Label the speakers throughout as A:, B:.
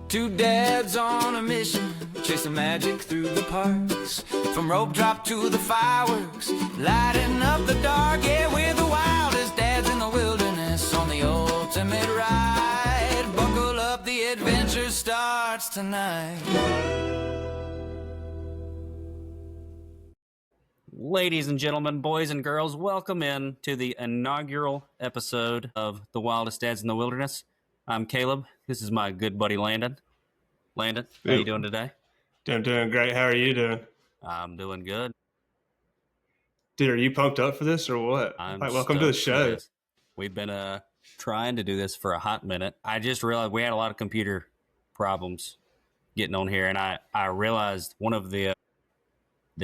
A: Two dads on a mission, chasing magic through the parks. From rope drop to the fireworks, lighting up the dark. Yeah, we're the wildest dads in the wilderness on the ultimate ride. Buckle up, the adventure starts tonight.
B: Ladies and gentlemen, boys and girls, welcome in to the inaugural episode of The Wildest Dads in the Wilderness. I'm Caleb. This is my good buddy Landon. Landon, how you doing today?
C: I'm doing great. How are you doing?
B: I'm doing good.
C: Dude, are you pumped up for this or what? Welcome to the show.
B: We've been trying to do this for a hot minute. I just realized we had a lot of computer problems getting on here, and I realized one of the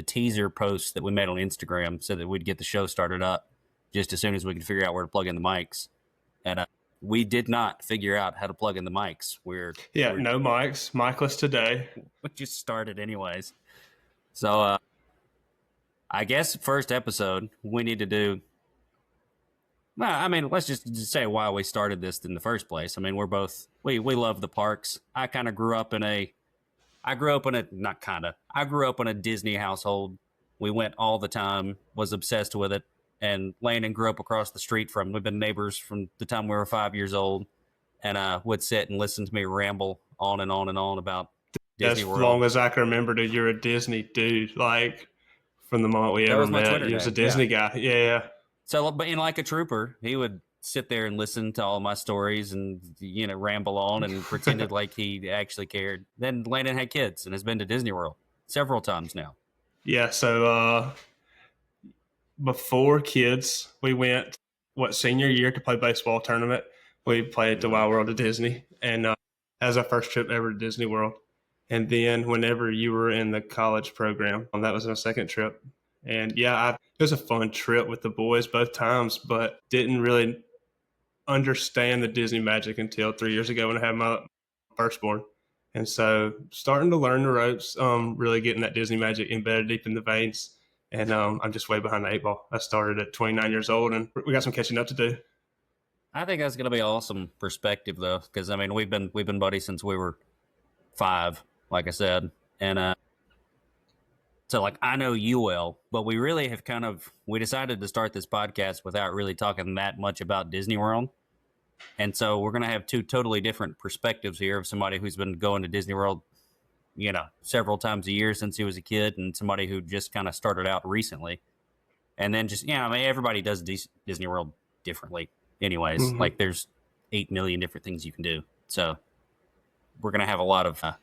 B: teaser posts that we made on Instagram said that we'd get the show started up just as soon as we could figure out where to plug in the mics. And we did not figure out how to plug in the mics. We're
C: no mics. Micless today.
B: We just started anyways. So I guess first episode we need to do. Well, I mean, let's just say why we started this in the first place. I mean, we love the parks. I grew up in a Disney household. We went all the time, was obsessed with it. And Landon grew up across the street we've been neighbors from the time we were 5 years old, and would sit and listen to me ramble on and on and on about Disney World.
C: As long as I can remember, dude, you're a Disney dude. Like, from the moment we ever met, he was a Disney guy. Yeah.
B: So, but like a trooper, he would sit there and listen to all my stories and, ramble on and pretended like he actually cared. Then Landon had kids and has been to Disney World several times now.
C: Yeah, so before kids, we went, senior year to play baseball tournament. We played the Wild World of Disney, and that was our first trip ever to Disney World. And then whenever you were in the college program, that was my second trip. And yeah, it was a fun trip with the boys both times, but didn't really understand the Disney magic until 3 years ago when I had my firstborn. And so starting to learn the ropes, really getting that Disney magic embedded deep in the veins. And I'm just way behind the eight ball. I started at 29 years old, and we got some catching up to do.
B: I think that's going to be awesome perspective, though, because I mean we've been buddies since we were 5, like I said, and so like I know you well, but we really have we decided to start this podcast without really talking that much about Disney World, and so we're going to have two totally different perspectives here of somebody who's been going to Disney World, several times a year since he was a kid, and somebody who just kind of started out recently. And then just, I mean, everybody does Disney World differently anyways. Mm-hmm. Like there's 8 million different things you can do. So we're going to have a lot of, I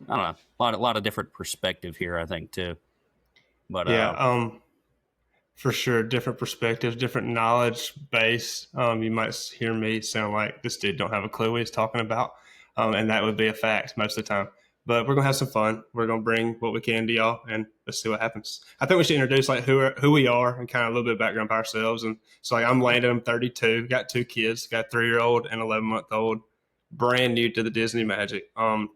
B: don't know, a lot of different perspective here, I think, too. But
C: for sure, different perspectives, different knowledge base. You might hear me sound like this dude don't have a clue what he's talking about. And that would be a fact most of the time. But we're going to have some fun. We're going to bring what we can to y'all, and let's see what happens. I think we should introduce who we are and kind of a little bit of background about ourselves. And so I'm Landon. I'm 32. Got 2 kids. Got a 3-year-old and 11-month-old. Brand new to the Disney magic. I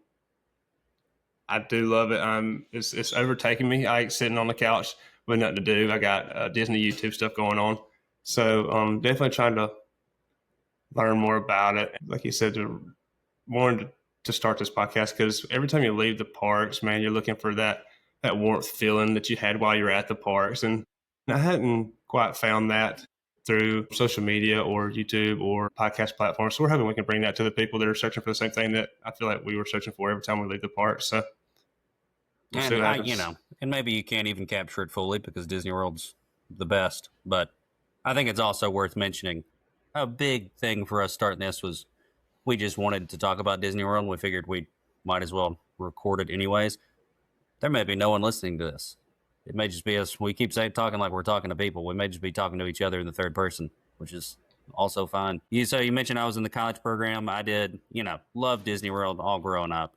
C: do love it. It's overtaking me. I sitting on the couch with nothing to do. I got Disney YouTube stuff going on. So definitely trying to learn more about it. Like you said, wanted to start this podcast because every time you leave the parks, man, you're looking for that warmth feeling that you had while you were at the parks. And I hadn't quite found that through social media or YouTube or podcast platforms. So we're hoping we can bring that to the people that are searching for the same thing that I feel like we were searching for every time we leave the park. So
B: we'll see what happens. And maybe you can't even capture it fully because Disney World's the best. But I think it's also worth mentioning a big thing for us starting this was we just wanted to talk about Disney World, and we figured we might as well record it anyways. There may be no one listening to this. It may just be us. We keep talking like we're talking to people. We may just be talking to each other in the third person, which is also fine. So you mentioned I was in the college program. I did, love Disney World all growing up.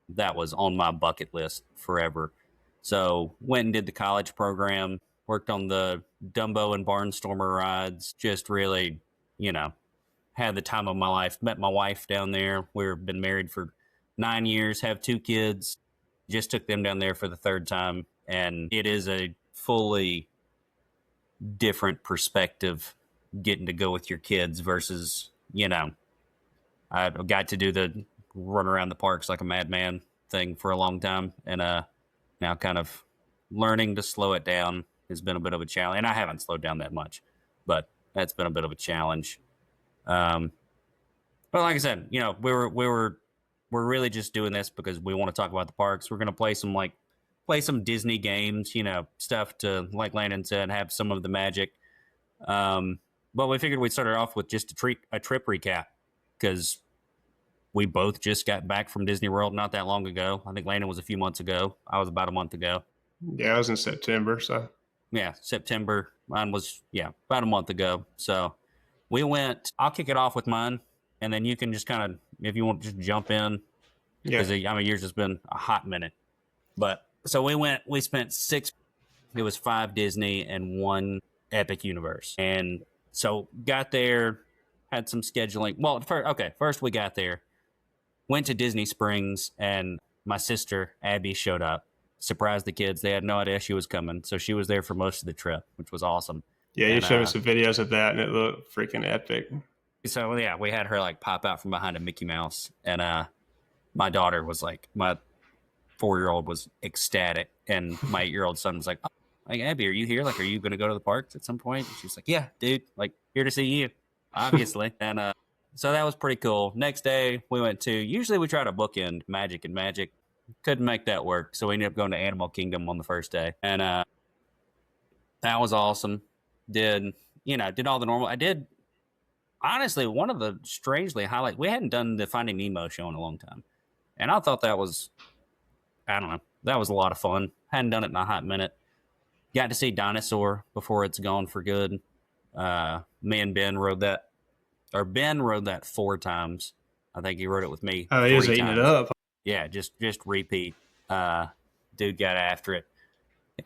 B: That was on my bucket list forever. So went and did the college program, worked on the Dumbo and Barnstormer rides, just really, had the time of my life. Met my wife down there. We've been married for 9 years, have 2 kids. Just took them down there for the 3rd time. And it is a fully different perspective getting to go with your kids versus, I got to do the run around the parks like a madman thing for a long time. And now kind of learning to slow it down has been a bit of a challenge. And I haven't slowed down that much, but that's been a bit of a challenge. But like I said, you know, we're really just doing this because we want to talk about the parks. We're going to play some Disney games, you know, stuff to, like Landon said, have some of the magic. But we figured we'd start it off with just a trip recap because we both just got back from Disney World not that long ago. I think Landon was a few months ago. I was about a month ago.
C: Yeah, I was in September, so.
B: Yeah, September. Mine was, about a month ago. So we went, I'll kick it off with mine, and then you can just kind of, if you want to just jump in, because yours has been a hot minute. But so we spent it was 5 Disney and 1 Epic Universe. And so got there, had some scheduling. Well, first we got there, went to Disney Springs, and my sister, Abby, showed up. Surprised the kids. They had no idea she was coming. So she was there for most of the trip, which was awesome.
C: Yeah, you showed me some videos of that, and it looked freaking epic.
B: So, yeah, we had her, like, pop out from behind a Mickey Mouse. And my daughter was like, my 4-year-old was ecstatic. And my 8-year-old son was like, oh, like, Abby, are you here? Like, are you going to go to the parks at some point? And she was like, yeah, dude, like, here to see you, obviously. And so that was pretty cool. Next day, we went to, usually we try to bookend Magic and Magic. Couldn't make that work. So we ended up going to Animal Kingdom on the first day. And that was awesome. Did all the normal. I did, honestly, one of the strangely highlights, we hadn't done the Finding Nemo show in a long time. And I thought that was, I don't know, that was a lot of fun. Hadn't done it in a hot minute. Got to see Dinosaur before it's gone for good. Me and Ben rode that 4 times. I think he rode it with me.
C: Oh, he was eating it up.
B: Yeah, just repeat. Dude got after it.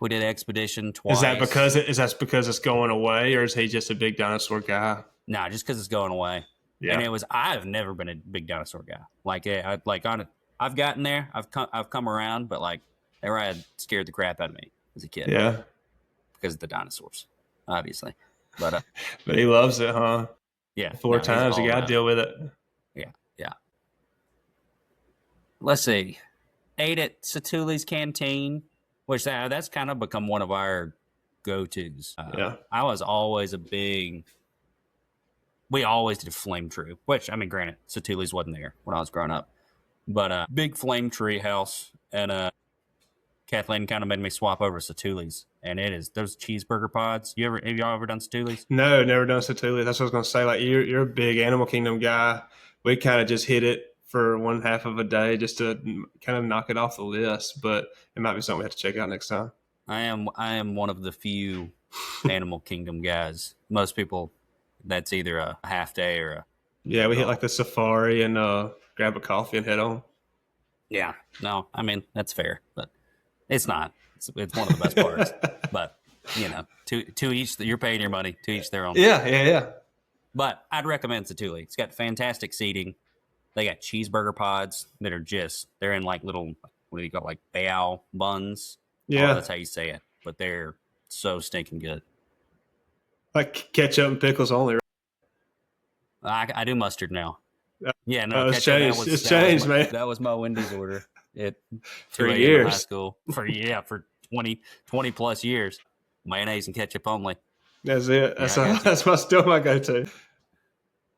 B: We did Expedition twice.
C: Is that because it's going away, or is he just a big dinosaur guy?
B: Nah, just because it's going away. Yeah. And I've never been a big dinosaur guy. Like, I've gotten there. I've come around, but like, that ride scared the crap out of me as a kid.
C: Yeah.
B: Because of the dinosaurs, obviously. But
C: but he loves it, huh?
B: Yeah.
C: 4 times, you got to deal with it.
B: Yeah. Let's see. Ate at Satu'li's Canteen, which that's kind of become one of our go-tos. I was always we always did Flame Tree, which, I mean, granted, Satu'li's wasn't there when I was growing up. But big Flame Tree house, and Kathleen kind of made me swap over to Satu'li's, and it is those cheeseburger pods. Have y'all ever done Satu'li's?
C: No, never done Satu'li's. That's what I was going to say. Like, you're a big Animal Kingdom guy. We kind of just hit it for 1/2 of a day just to kind of knock it off the list, but it might be something we have to check out next time.
B: I am one of the few Animal Kingdom guys. Most people, that's either a half day or
C: we hit like the safari and grab a coffee and head on.
B: Yeah, no, I mean, that's fair, but it's not. It's one of the best parts. But, to each, you're paying your money, to each their own.
C: Yeah.
B: But I'd recommend Satu'li. It's got fantastic seating. They got cheeseburger pods that are they're in like little, what do you call, like bao buns?
C: Yeah.
B: That's how you say it. But they're so stinking good.
C: Like ketchup and pickles only, right?
B: I do mustard now. Yeah, no,
C: it's changed. It's changed, man.
B: That was my Wendy's order at
C: 3 years.
B: High school. For 20 plus years. Mayonnaise and ketchup only.
C: That's it. That's still my go-to.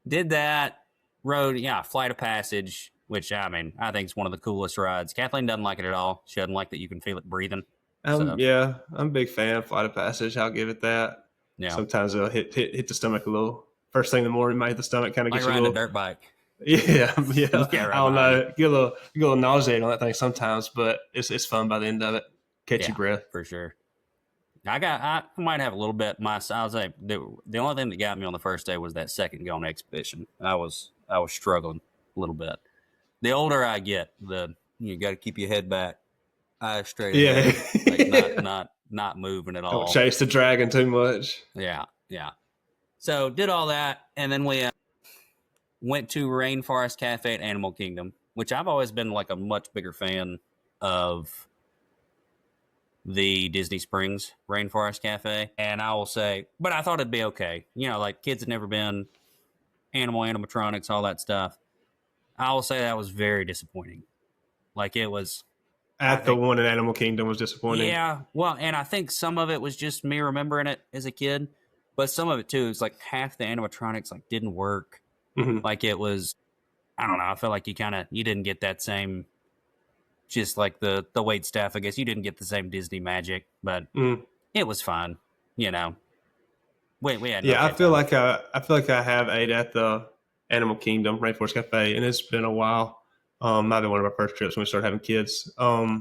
B: Did that. Rode, Flight of Passage, which, I mean, I think is one of the coolest rides. Kathleen doesn't like it at all. She doesn't like that you can feel it breathing.
C: Yeah, I'm a big fan of Flight of Passage. I'll give it that. Yeah. Sometimes it'll hit the stomach a little. First thing in the morning, might the stomach kind of gets you a little.
B: Like riding a dirt bike.
C: Yeah. I don't know. Get a little nauseated on that thing sometimes, but it's fun by the end of it. Catch your breath.
B: For sure. I might have a little bit. I was like, the only thing that got me on the first day was that second go on Expedition. I was struggling a little bit. The older I get, you got to keep your head back, eyes straight ahead, like not moving at all.
C: Don't chase the dragon too much.
B: Yeah. So did all that, and then we went to Rainforest Cafe at Animal Kingdom, which I've always been like a much bigger fan of the Disney Springs Rainforest Cafe. And I will say, but I thought it'd be okay. Like kids had never been, animatronics, all that stuff. I will say that was very disappointing. Like it was.
C: At the one in Animal Kingdom was disappointing.
B: Yeah, well, and I think some of it was just me remembering it as a kid, but some of it too is like half the animatronics like didn't work.
C: Mm-hmm.
B: Like it was, I don't know. I felt like you didn't get that same, just like the wait staff. I guess you didn't get the same Disney magic, but it was fun. You know, we had
C: I feel like I have ate at the Animal Kingdom Rainforest Cafe, and it's been a while. Might be one of our first trips when we started having kids.
B: I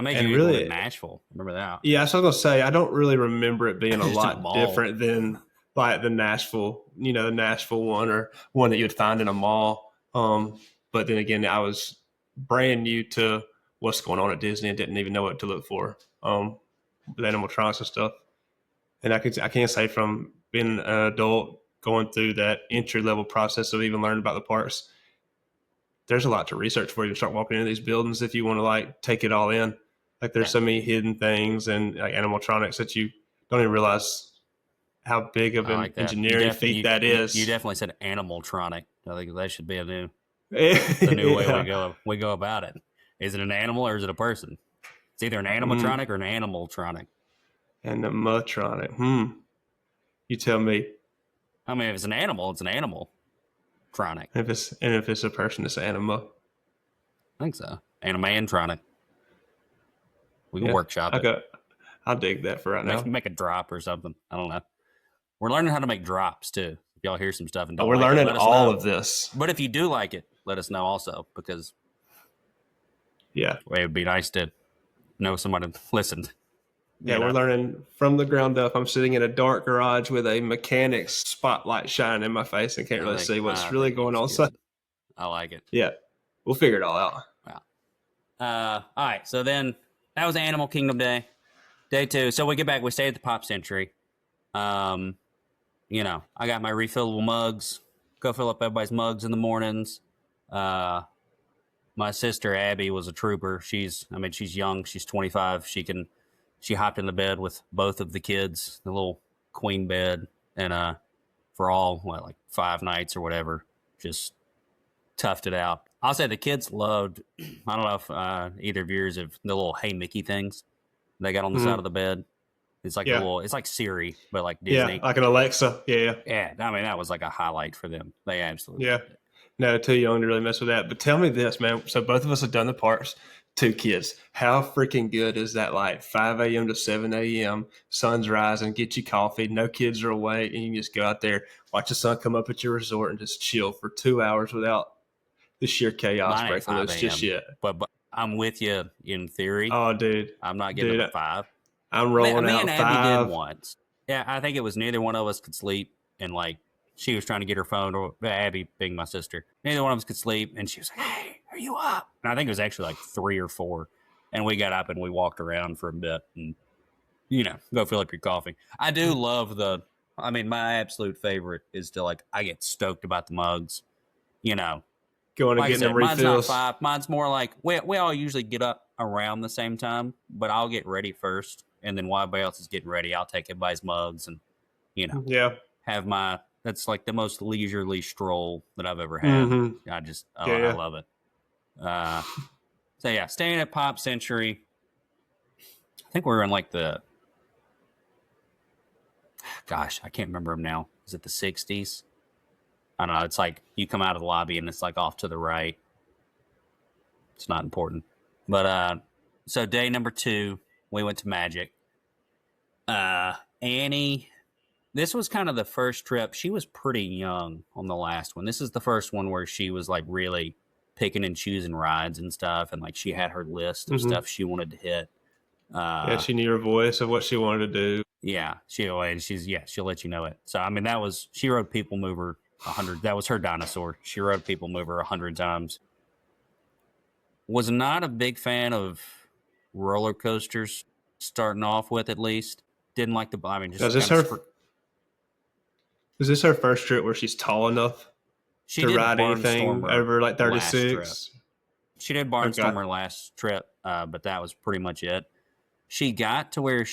B: made you really in Nashville. Remember that?
C: Yeah, so I was gonna say I don't really remember it being a lot different than like the Nashville, the Nashville one or one that you would find in a mall. But then again, I was brand new to what's going on at Disney and didn't even know what to look for. With animatronics and stuff. And I can't say from being an adult going through that entry level process of even learning about the parks, there's a lot to research before you start walking into these buildings if you want to like take it all in. Like there's so many hidden things and like animatronics that you don't even realize how big of an engineering feat that is.
B: You definitely said animaltronic. I think that should be a new way we go about it. Is it an animal or is it a person? It's either an animatronic or an animaltronic.
C: Animatronic. You tell me.
B: I mean, if it's an animal, it's an animaltronic.
C: If it's a person, it's anima.
B: I think so. Animantronic. We can workshop it.
C: I'll dig that for right now.
B: Make a drop or something. I don't know. We're learning how to make drops too. If y'all hear some stuff and don't
C: we're
B: like
C: learning
B: it,
C: all of this.
B: But if you do like it, let us know also, because it would be nice to know someone listened.
C: Yeah, we're learning from the ground up. I'm sitting in a dark garage with a mechanic's spotlight shining in my face and can't really see what's really going on. So
B: I like it.
C: Yeah, we'll figure it all out.
B: Wow. All right, so then that was Animal Kingdom Day. Day 2. So we get back. We stayed at the Pop Century. I got my refillable mugs. Go fill up everybody's mugs in the mornings. My sister Abby was a trooper. She's young. She's 25. She hopped in the bed with both of the kids, the little queen bed, and for all 5 nights or whatever, just toughed it out. I'll say the kids loved. I don't know if either of yours have the little Hey Mickey things they got on the side of the bed. It's like it's like Siri, but like Disney.
C: Yeah, like an Alexa. Yeah.
B: Yeah, I mean that was like a highlight for them. They absolutely loved it.
C: No, too young to really mess with that. But tell me this, man. So both of us have done the parks. 2 kids. How freaking good is that? Like 5 a.m. to 7 a.m. Sun's rising, get you coffee. No kids are awake, and you can just go out there, watch the sun come up at your resort, and just chill for 2 hours without the sheer chaos breaking loose just yet.
B: But I'm with you in theory.
C: Oh, dude,
B: I'm not getting up at 5.
C: I'm rolling
B: me
C: out
B: and
C: 5.
B: Abby did once. Yeah, I think it was neither one of us could sleep, and she was trying to get her phone, or Abby being my sister. Neither one of us could sleep, and she was like, "Hey, are you up?" And I think it was actually like 3 or 4, and we got up and we walked around for a bit, and go fill up your coffee. I do love my absolute favorite is to I get stoked about the mugs,
C: Going and getting them refills.
B: Mine's not 5. Mine's more like we all usually get up around the same time, but I'll get ready first, and then while everybody else is getting ready, I'll take everybody's mugs and have my. That's like the most leisurely stroll that I've ever had. Mm-hmm. I love it. Staying at Pop Century. I think we were in I can't remember them now. Is it the 60s? I don't know. It's like you come out of the lobby and it's off to the right. It's not important. But so day number 2, we went to Magic. Annie, this was kind of the first trip. She was pretty young on the last one. This is the first one where she was really picking and choosing rides and stuff, and she had her list of stuff she wanted to hit.
C: She knew her voice of what she wanted to do.
B: Yeah, she'll let you know it. So she rode People Mover 100. That was her dinosaur. She rode People Mover 100 times. Was not a big fan of roller coasters starting off with, at least. Didn't like
C: is this her first trip where she's tall enough to ride anything over 36?
B: She did Barnstormer last trip, but that was pretty much it. She got to where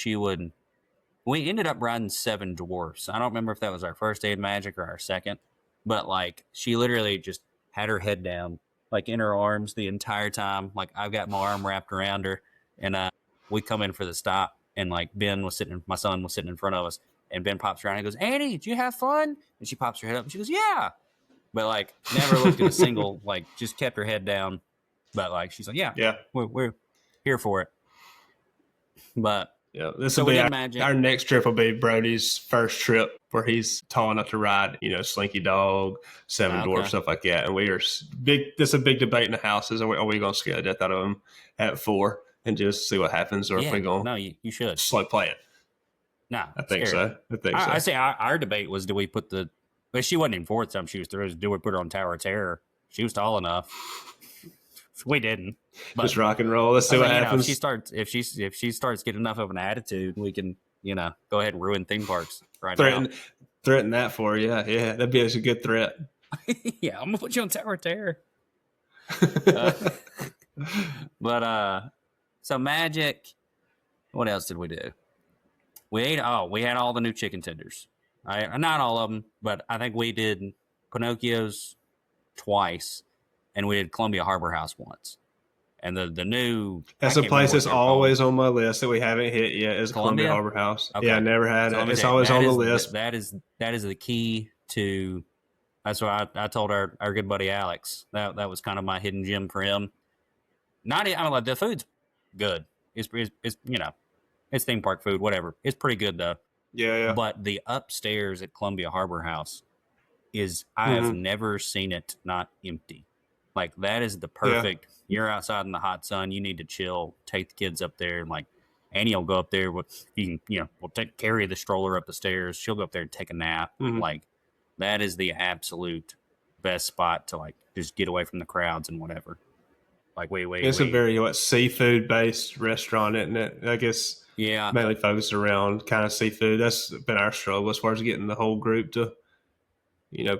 B: we ended up riding 7 Dwarfs. I don't remember if that was our first day of Magic or our second, but she literally just had her head down like in her arms the entire time. Like I've got my arm wrapped around her, and we come in for the stop, and like my son was sitting in front of us, and Ben pops around and goes, "Annie, did you have fun?" And she pops her head up and she goes, "Yeah," but like never looked at a single, like just kept her head down. But like she's like, "Yeah, we're here for it." But
C: yeah, this will be our next trip. Will be Brody's first trip where he's tall enough to ride, Slinky Dog, Seven Dwarfs, stuff like that. And we are big. This is a big debate in the house: are we going to scare the death out of him at 4 and just see what happens, or if we're going?
B: No, you should
C: slow play it.
B: No,
C: I think so.
B: I say our debate was: do we put the? But she wasn't even for it. She was through. Do we put her on Tower of Terror? She was tall enough. We didn't. But
C: just rock and roll. Let's see what happens.
B: If she starts getting enough of an attitude, we can go ahead and ruin theme parks
C: now. Threaten that for you. Yeah, that'd be a good threat.
B: Yeah, I'm gonna put you on Tower of Terror. So Magic. What else did we do? We had all the new chicken tenders. Not all of them, but I think we did Pinocchio's twice, and we did Columbia Harbor House once. And the new...
C: That's a place that's always on my list that we haven't hit yet is Columbia Harbor House. Okay. Yeah, I never had it. It's always on the list.
B: That is the key to... That's why I told our good buddy Alex. That was kind of my hidden gem for him. The food's good. It's it's theme park food, whatever. It's pretty good though.
C: Yeah.
B: But the upstairs at Columbia Harbor House I have never seen it not empty. Like that is the perfect. Yeah. You're outside in the hot sun. You need to chill. Take the kids up there. Like Annie will go up there with we'll carry the stroller up the stairs. She'll go up there and take a nap. Mm-hmm. Like that is the absolute best spot to like just get away from the crowds and whatever. Like
C: it's a very seafood based restaurant, isn't it? I guess mainly focused around kind of seafood. That's been our struggle as far as getting the whole group to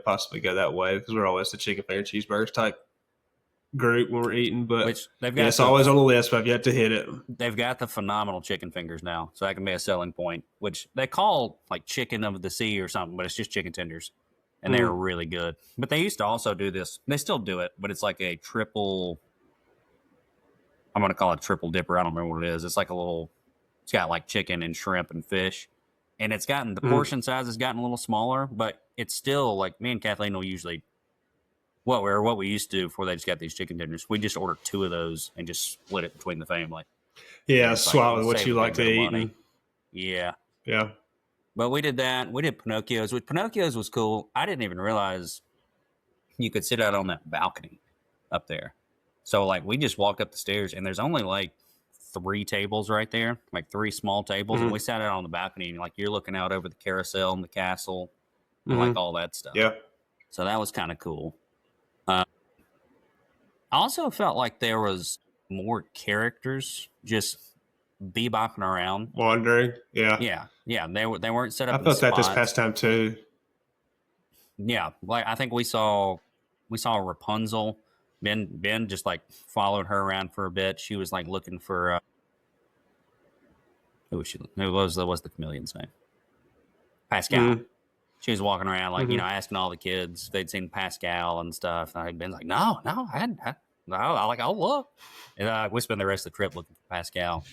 C: possibly go that way because we're always the chicken finger cheeseburgers type group when we're eating. But it's always on the list, but I've yet to hit it.
B: They've got the phenomenal chicken fingers now, so that can be a selling point, which they call like chicken of the sea or something, but it's just chicken tenders, and they're really good. But they used to also do this. They still do it, but it's like a triple. I'm going to call it triple dipper. I don't remember what it is. It's like it's got like chicken and shrimp and fish. And it's gotten, the portion size has gotten a little smaller, but it's still like me and Kathleen will usually, what we used to do before they just got these chicken tenders, we just order 2 of those and just split it between the family.
C: Yeah, swap with what you like to eat.
B: Yeah.
C: Yeah.
B: But we did that. We did Pinocchio's. Pinocchio's was cool. I didn't even realize you could sit out on that balcony up there. So, like, we just walked up the stairs, and there's only, like, 3 tables right there, like 3 small tables, and we sat out on the balcony, and, like, you're looking out over the carousel and the castle and, like, all that stuff.
C: Yeah.
B: So that was kind of cool. I also felt like there was more characters just bebopping around.
C: Wandering, yeah.
B: Yeah, they weren't set up
C: I felt that this past time, too.
B: Yeah, like, I think we saw Rapunzel. Ben just like followed her around for a bit. She was like looking for who was she? What's the chameleon's name? Pascal. She was walking around like asking all the kids if they'd seen Pascal and stuff. And Ben's like, no, I hadn't. I'll look. And we spent the rest of the trip looking for Pascal.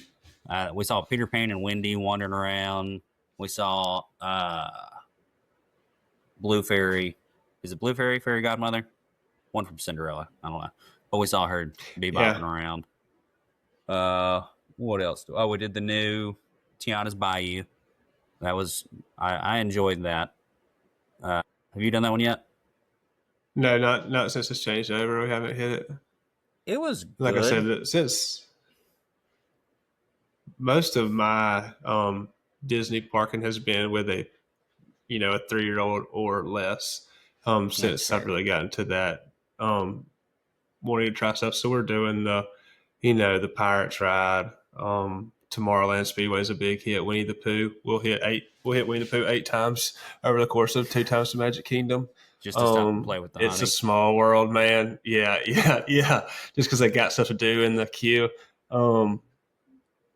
B: We saw Peter Pan and Wendy wandering around. We saw Blue Fairy. Is it Blue Fairy, Fairy Godmother? One from Cinderella. I don't know. But we saw her bebopping around. What else? We did the new Tiana's Bayou. That was... I enjoyed that. Have you done that one yet?
C: No, not since it's changed over. We haven't hit it.
B: It was good.
C: Like I said, since most of my Disney parking has been with a 3-year-old or less. Since I've really gotten to that, wanting to try stuff. So we're doing the Pirates ride. Tomorrowland Speedway is a big hit. Winnie the Pooh. We'll hit Winnie the Pooh 8 times over the course of 2 times to Magic Kingdom.
B: Just to stop and play with the
C: It's a small world, man. Yeah. Just because they got stuff to do in the queue.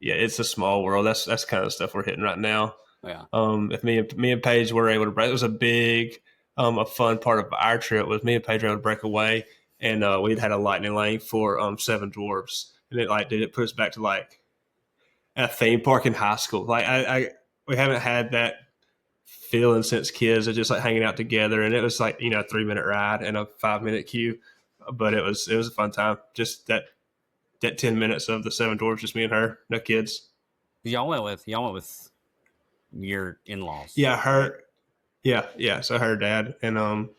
C: It's a small world. That's kind of stuff we're hitting right now.
B: Yeah.
C: If me and Paige were able to break, it was a big, a fun part of our trip was me and Paige were able to break away and we'd had a lightning lane for Seven Dwarfs, and it put us back to like a theme park in high school. Like we haven't had that feeling since kids of just like hanging out together, and it was like, you know, a 3-minute ride and a 5-minute queue, but it was a fun time. Just that 10 minutes of the Seven Dwarfs, just me and her, no kids.
B: Y'all went with your in-laws.
C: Yeah. So her dad and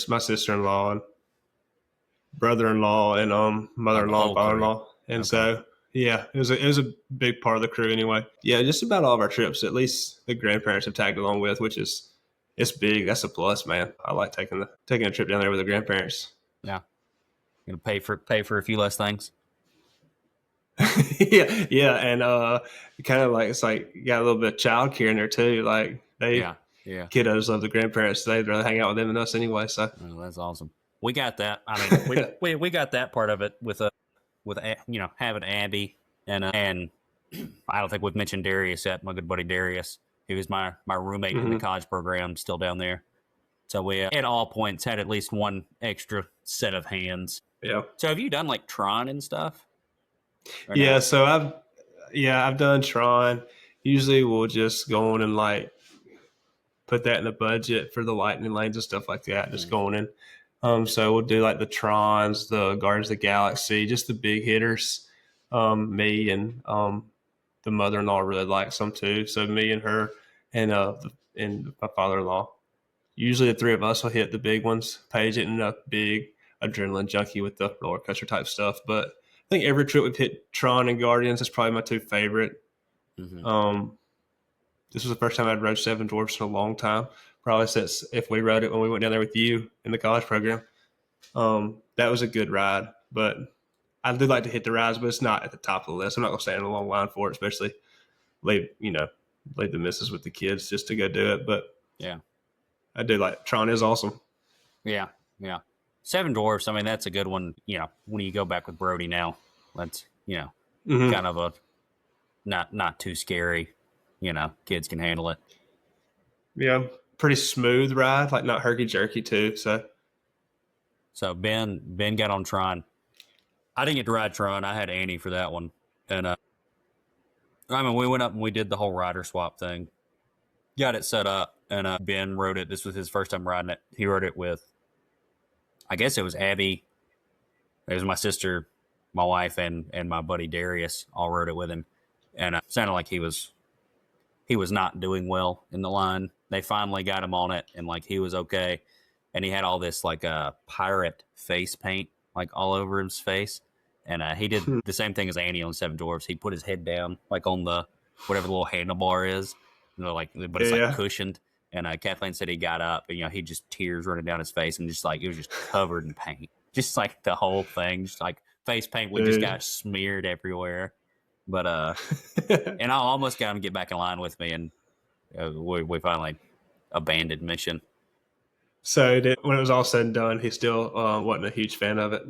C: my sister-in-law and brother-in-law and mother-in-law and father-in-law, and
B: okay.
C: So yeah, it was a big part of the crew anyway. Yeah, just about all of our trips, at least the grandparents have tagged along with, which is it's big. That's a plus, man. I like taking a trip down there with the grandparents.
B: Yeah, gonna pay for a few less things.
C: yeah, and kind of like it's like you got a little bit of childcare in there too. Like kiddos love the grandparents. They'd rather hang out with them than us anyway. So
B: that's awesome. We got that. I mean, we got that part of it with you know, having Abby and I don't think we've mentioned Darius yet. My good buddy Darius, he was my roommate in the college program, still down there. So we at all points had at least one extra set of hands.
C: Yeah.
B: So have you done like Tron and stuff?
C: Yeah.
B: No?
C: So I've done Tron. Usually we'll just go on and like put that in the budget for the lightning lanes and stuff like that. Just going in. So we'll do like the Trons, the Guardians of the Galaxy, just the big hitters. Me and the mother-in-law really like some too. So me and her and my father-in-law. Usually the three of us will hit the big ones. Paige isn't a big adrenaline junkie with the roller coaster type stuff, but I think every trip we've hit Tron and Guardians is probably my two favorite. Mm-hmm. This was the first time I'd rode Seven Dwarfs in a long time. Probably since if we rode it when we went down there with you in the college program. That was a good ride, but I do like to hit the rides, but it's not at the top of the list. I'm not going to stand in a long line for it, especially leave the misses with the kids just to go do it. But
B: yeah,
C: I do like Tron is awesome.
B: Yeah. Seven Dwarfs, I mean, that's a good one. You know, when you go back with Brody now, that's, you know, kind of a not too scary. You know, kids can handle it.
C: Yeah. Pretty smooth ride, like not herky jerky too. So
B: Ben got on Tron. I didn't get to ride Tron. I had Annie for that one, and I mean, we went up and we did the whole rider swap thing. Got it set up, and Ben rode it. This was his first time riding it. He rode it with, I guess it was Abby. It was my sister, my wife, and my buddy Darius all rode it with him, and it sounded like he was not doing well in the line. They finally got him on it, and like he was okay, and he had all this like pirate face paint like all over his face, and he did the same thing as Annie on Seven Dwarfs. He put his head down like on the whatever the little handlebar is, like, but it's like cushioned. And Kathleen said he got up, and he just tears running down his face, and just like it was just covered in paint, just like the whole thing, just like face paint would just got smeared everywhere. But and I almost got him to get back in line with me, and we finally abandoned mission.
C: So when it was all said and done, he still wasn't a huge fan of it.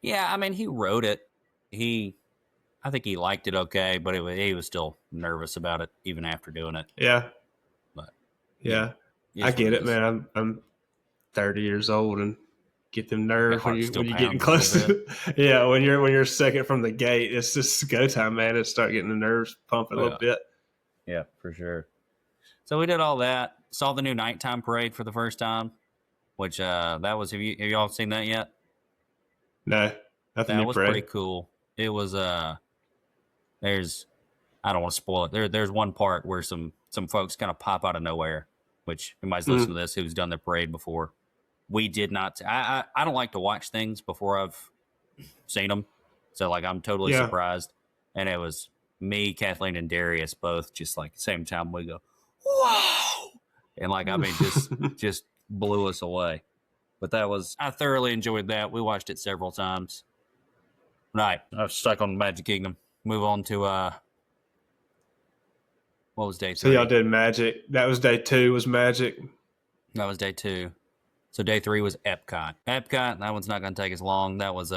B: Yeah, I mean, he wrote it. I think he liked it okay, but he was still nervous about it even after doing it.
C: Yeah.
B: But
C: yeah, I get it, man. I'm 30 years old and get them nerves when you're getting close to yeah, when you're second from the gate, it's just go time, man. It start getting the nerves pumping a little bit.
B: Yeah, for sure. So we did all that. Saw the new nighttime parade for the first time, which that was. Have y'all seen that yet?
C: No, nothing. That
B: was pretty cool. It was there's, I don't want to spoil it. There's one part where some folks kind of pop out of nowhere, which anybody's listened to this who's done the parade before. We did not. I don't like to watch things before I've seen them, so like I'm totally surprised. And it was me, Kathleen, and Darius both just like same time. We go, whoa, and like I mean just blew us away. But I thoroughly enjoyed that. We watched it several times. Right, I was stuck on Magic Kingdom. Move on to what was day 3?
C: So y'all did Magic. That was day 2. Was Magic?
B: That was day 2. So day 3 was Epcot. That one's not going to take as long. That was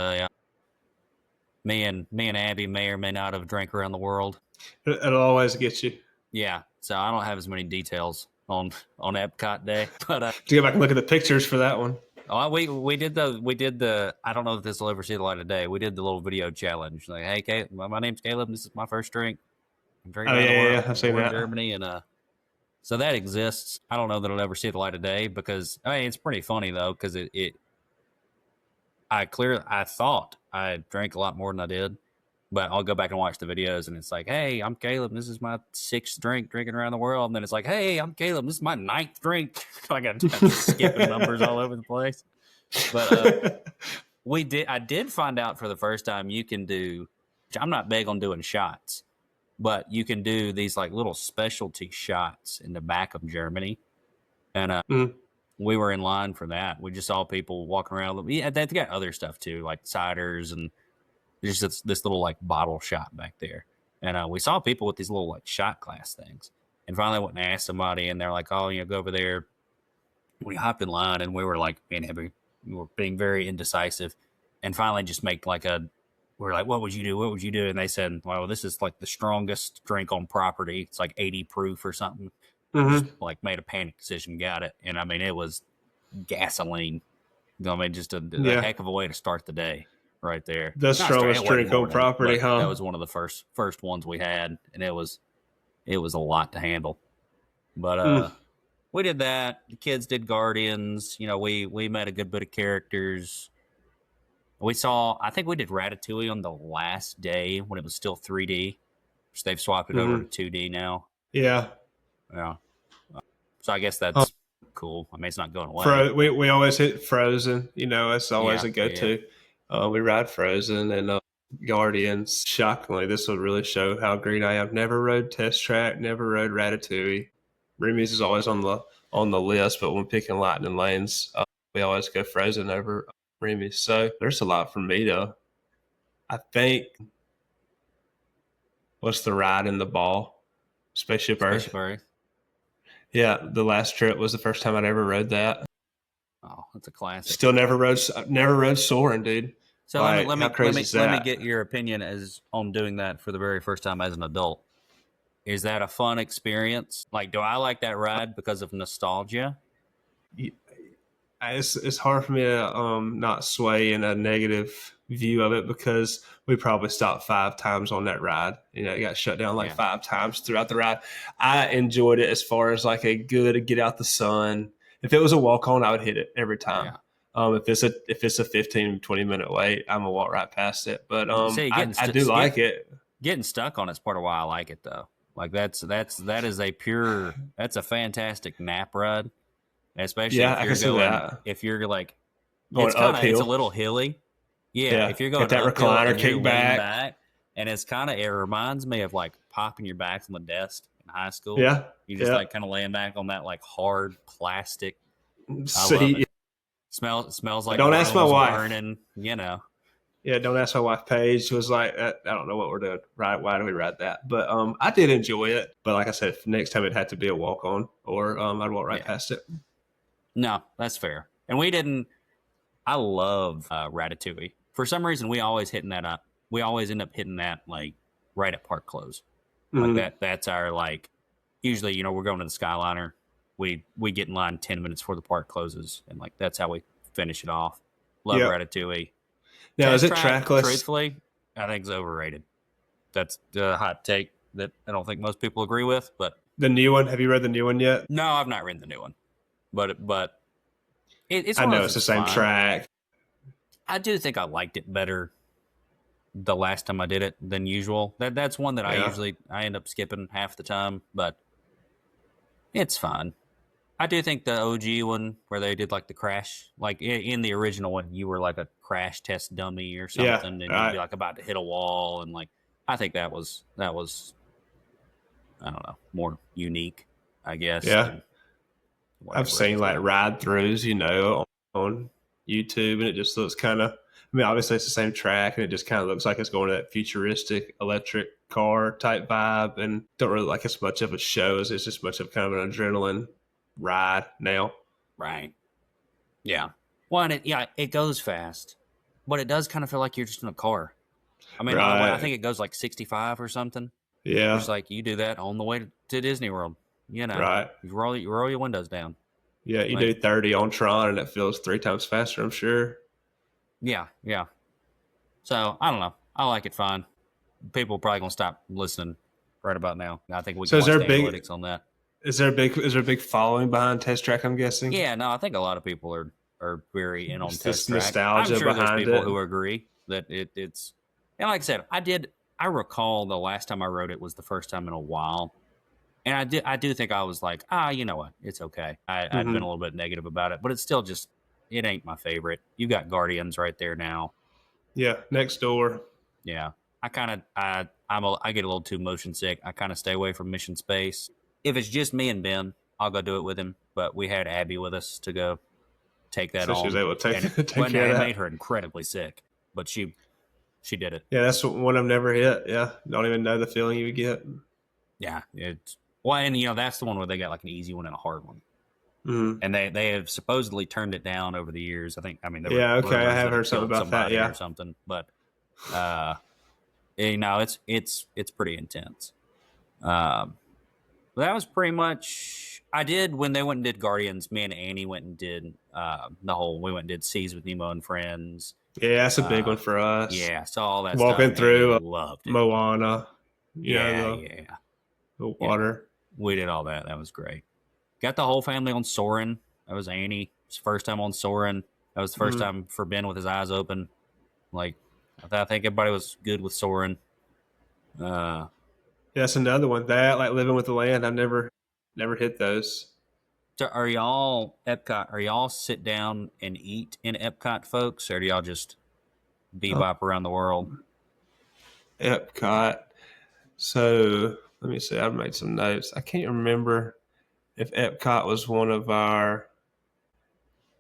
B: me and Abby may or may not have drank around the world.
C: It'll always get you.
B: Yeah. So I don't have as many details on Epcot day, but
C: to go back and look at the pictures for that one.
B: Oh, we did the. I don't know if this will ever see the light of day. We did the little video challenge. Like, hey, Caleb, my name's Caleb. This is my first drink. I'm drinking around the world.
C: I've seen
B: We're in
C: that.
B: Germany, and so that exists. I don't know that it'll ever see the light of day because I mean it's pretty funny though because I thought I drank a lot more than I did, but I'll go back and watch the videos and it's like, hey, I'm Caleb. This is my 6th drink drinking around the world. And then it's like, hey, I'm Caleb. This is my 9th drink. I got skipping numbers all over the place. But I did find out for the first time you can do, I'm not big on doing shots, but you can do these like little specialty shots in the back of Germany. And we were in line for that. We just saw people walking around. Yeah, they've got other stuff too, like ciders and just this little like bottle shot back there. And we saw people with these little like shot glass things. And finally I went and asked somebody, and they're like, oh, go over there. We hopped in line, and we were like we were being very indecisive. And finally just make like we're like, what would you do? What would you do? And they said, well, this is like the strongest drink on property. It's like 80 proof or something. Just like made a panic decision, got it. And I mean, it was gasoline. I mean, just a heck of a way to start the day right there.
C: The strongest drink on property, huh?
B: That was one of the first ones we had, and it was a lot to handle. But we did that. The kids did Guardians. We met a good bit of characters. I think we did Ratatouille on the last day when it was still 3D, which they've swapped it over to 2D now.
C: Yeah.
B: Yeah. So I guess that's cool. I mean, it's not going away.
C: We always hit Frozen. It's always a go-to. Yeah. We ride Frozen and Guardians. Shockingly, this will really show how green I am. Never rode Test Track. Never rode Ratatouille. Remy's is always on the list, but when picking Lightning Lanes, we always go Frozen over Remy's. So there's a lot for me to. I think. What's the ride in the ball? Spaceship Earth. Yeah, the last trip was the first time I'd ever rode that.
B: Oh, that's a classic.
C: Still never rode Soaring, dude.
B: So let me get your opinion on doing that for the very first time as an adult. Is that a fun experience? Like, do I like that ride because of nostalgia?
C: It's hard for me to not sway in a negative view of it because we probably stopped 5 times on that ride. It got shut down 5 times throughout the ride. I enjoyed it as far as like a good get out the sun. If it was a walk on, I would hit it every time. Yeah. If it's a 15, 20 minute wait, I'm gonna walk right past it. But I do like it.
B: Getting stuck on it's part of why I like it though. Like that's a fantastic nap ride. Especially if you're like
C: going uphill.
B: It's a little hilly. Yeah, if you're going
C: that recliner kick back,
B: and it reminds me of like popping your back on the desk in high school.
C: Yeah,
B: you just like kind of laying back on that like hard plastic.
C: See,
B: smells like
C: don't ask my wife.
B: Burning,
C: Yeah, don't ask my wife. Paige. She was like, I don't know what we're doing. Right? Why do we ride that? But I did enjoy it. But like I said, next time it had to be a walk on, or I'd walk right past it.
B: No, that's fair. And we didn't. I love Ratatouille. For some reason, we always hitting that up. We always end up hitting that like right at park close. Like that's our like. Usually, we're going to the Skyliner. We get in line 10 minutes before the park closes, and like that's how we finish it off. Love Ratatouille.
C: Now, is it trackless?
B: Truthfully, I think it's overrated. That's a hot take that I don't think most people agree with. But
C: the new one, have you read the new one yet?
B: No, I've not read the new one. But it's.
C: I know it's the same track.
B: I do think I liked it better the last time I did it than usual. That's one that I end up skipping half the time, but it's fine. I do think the OG one where they did like the crash, like in the original one, you were like a crash test dummy or something, and you'd be like about to hit a wall, and like I think that was I don't know, more unique, I guess.
C: Yeah, I've seen like ride throughs, on YouTube, and it just looks kind of. I mean, obviously it's the same track, and it just kind of looks like it's going to that futuristic electric car type vibe, and don't really like as much of a show as it's just much of kind of an adrenaline ride now.
B: Right. Yeah. Well, and it goes fast, but it does kind of feel like you're just in a car. I mean, I think it goes like 65 or something.
C: Yeah.
B: It's like you do that on the way to Disney World.
C: Right.
B: You roll your windows down.
C: Yeah, you
B: Like,
C: do 30 on Tron and it feels 3 times faster, I'm sure.
B: yeah. So I don't know. I like it fine. People are probably gonna stop listening right about now. I think we
C: So
B: can watch the analytics on that.
C: is there a big following behind Test Track, I'm guessing?
B: Yeah, no, I think a lot of people are very in on
C: Just
B: Test
C: this
B: Track. I'm
C: nostalgia
B: sure there's
C: behind
B: people
C: it.
B: who agree that it's and like I said, I recall the last time I rode it was the first time in a while. And I do think I was like, you know what? It's okay. I'd been a
C: Hmm.
B: little bit negative about it, but it's still just it ain't my favorite. You got Guardians right there now.
C: Yeah, next door.
B: Yeah. I kind of I get a little too motion sick. I kind of stay away from Mission Space. If it's just me and Ben, I'll go do it with him. But we had Abby with us to go take that
C: So she was
B: on,
C: able to
B: and
C: take care of
B: it
C: that.
B: made her incredibly sick, but she did it.
C: Yeah, that's one I've never hit. Yeah, don't even know the feeling you would get.
B: Yeah, it's well, and that's the one where they got like an easy one and a hard one,
C: Hmm.
B: and they have supposedly turned it down over the years. I there were
C: Yeah, okay, I
B: rumors
C: have
B: that
C: heard
B: it
C: something
B: killed
C: about that.
B: somebody
C: Yeah.
B: or something, but it's pretty intense. Um, that was pretty much I did when they went and did Guardians. Me and Annie went and did we went and did Seas with Nemo and Friends.
C: Yeah, that's a big one for us.
B: Yeah, saw all that
C: Walking
B: stuff.
C: through
B: Annie loved it.
C: Moana,
B: Yeah.
C: the water.
B: We did all that. That was great. Got the whole family on Soarin'. That was Annie's first time on Soarin'. That was the first time for Ben with his eyes open. Like, I think everybody was good with Soarin'.
C: Yeah, that's another one. That like living with the land. I've never hit those.
B: So are y'all Epcot? Are y'all sit down and eat in Epcot, folks, or do y'all just bebop around the world?
C: Epcot. So let me see. I've made some notes. I can't remember if Epcot was one of our.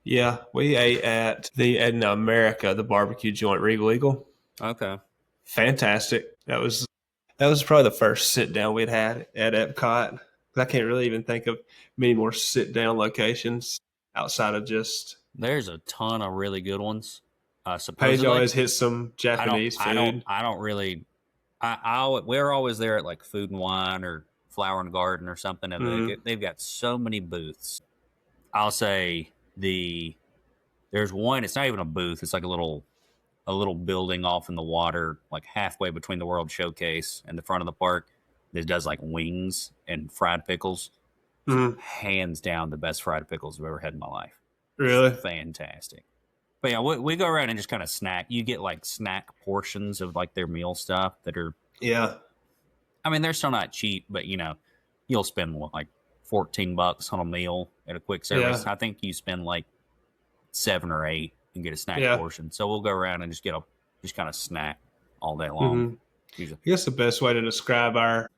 C: Yeah, we ate at the in America, the barbecue joint, Regal Eagle.
B: Okay.
C: Fantastic. That was probably the first sit down we'd had at Epcot. I can't really even think of many more sit down locations outside of just.
B: There's a ton of really good ones.
C: Paige
B: Supposedly,
C: always hits some Japanese food.
B: I don't really. We're always there at like Food and Wine or Flower and Garden or something, and they've got so many booths. I'll say there's one. It's not even a booth. It's like a little building off in the water, like halfway between the World Showcase and the front of the park. That does like wings and fried pickles. Hands down, the best fried pickles I've ever had in my life.
C: Really?
B: Fantastic. But yeah, we go around and just kind of snack. You get like snack portions of like their meal stuff that are.
C: Yeah.
B: I mean, they're still not cheap, but you'll spend like $14 on a meal at a quick service.
C: Yeah.
B: I think you spend like 7 or 8 and get a snack portion. So we'll go around and just kind of snack all day long.
C: I guess the best way to describe our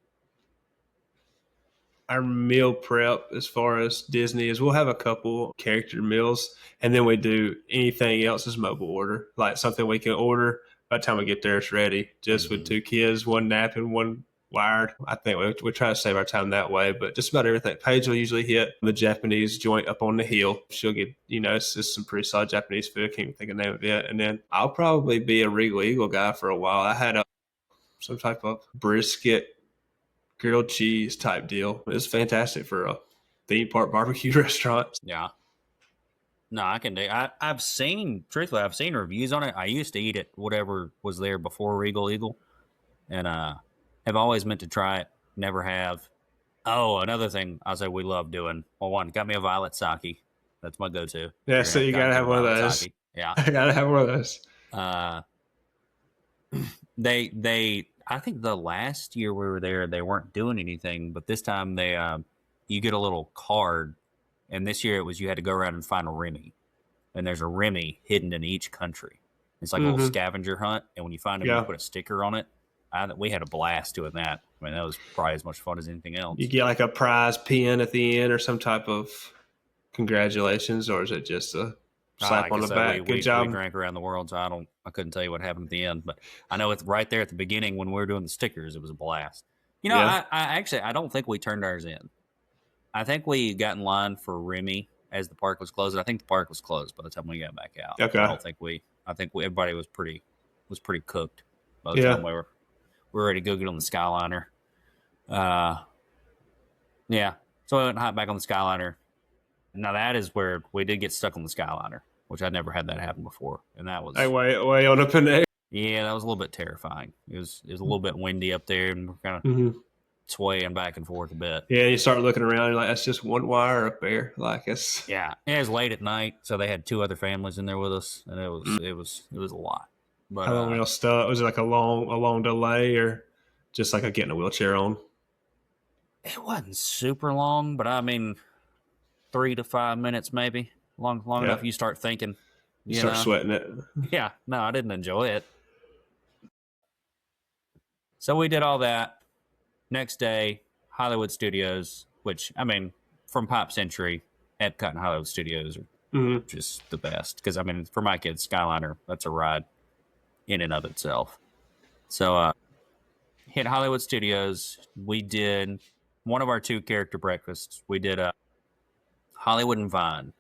C: meal prep as far as Disney is we'll have a couple character meals and then we do anything else as mobile order, like something we can order by the time we get there it's ready, just with 2 kids, 1 napping, 1 wired. I think we try to save our time that way, but just about everything. Paige will usually hit the Japanese joint up on the hill. She'll get, it's just some pretty solid Japanese food. I can't even think of the name of it. And then I'll probably be a Regal Eagle guy for a while. I had some type of brisket grilled cheese type deal. It's fantastic for a theme park barbecue restaurant.
B: Yeah. No, I can do. I've seen reviews on it. I used to eat it, whatever was there before Regal Eagle, and have always meant to try it. Never have. Oh, another thing I say we love doing. Well, one, got me a violet sake. That's my go-to.
C: Yeah, so you gotta have one of those.
B: Sake. Yeah,
C: I gotta have one of those.
B: They I think the last year we were there, they weren't doing anything, but this time they you get a little card, and this year it was you had to go around and find a Remy, and there's a Remy hidden in each country. It's like a little scavenger hunt, and when you find them, you put a sticker on it. We had a blast doing that. I mean, that was probably as much fun as anything else.
C: You get like a prize pin at the end or some type of congratulations, or is it just a slap on the back? Good job.
B: We drank around the world, so I couldn't tell you what happened at the end, but I know it's right there at the beginning when we were doing the stickers. It was a blast. I actually I don't think we turned ours in. I think we got in line for Remy as the park was closed. I think the park was closed by the time we got back out.
C: Okay.
B: I think everybody was pretty cooked by the time we were ready to go get on the Skyliner. Yeah. So we went hot back on the Skyliner. Now that is where we did get stuck on the Skyliner, which I'd never had that happen before, and that was
C: Hey, way on up in there.
B: yeah, that was a little bit terrifying. It was a little bit windy up there, and we're kind of
C: Mm-hmm.
B: swaying back and forth a bit.
C: Yeah, you start looking around, you're like, that's just one wire up there. Like it's
B: Yeah, it was late at night, so they had 2 other families in there with us, and it was a lot. But
C: how long were y'all stuck? Was it like a long delay, or just like a getting a wheelchair on?
B: it wasn't super long, but I mean, 3 to 5 minutes maybe. Long
C: Yeah.
B: enough you start thinking.
C: You start sweating it.
B: Yeah, no, I didn't enjoy it. So we did all that. Next day, Hollywood Studios, which, I mean, from Pop Century, Epcot and Hollywood Studios are
C: Mm-hmm.
B: just the best. Because, I mean, for my kids, Skyliner, that's a ride in and of itself. So, hit Hollywood Studios. We did one of our 2 character breakfasts. We did Hollywood and Vine,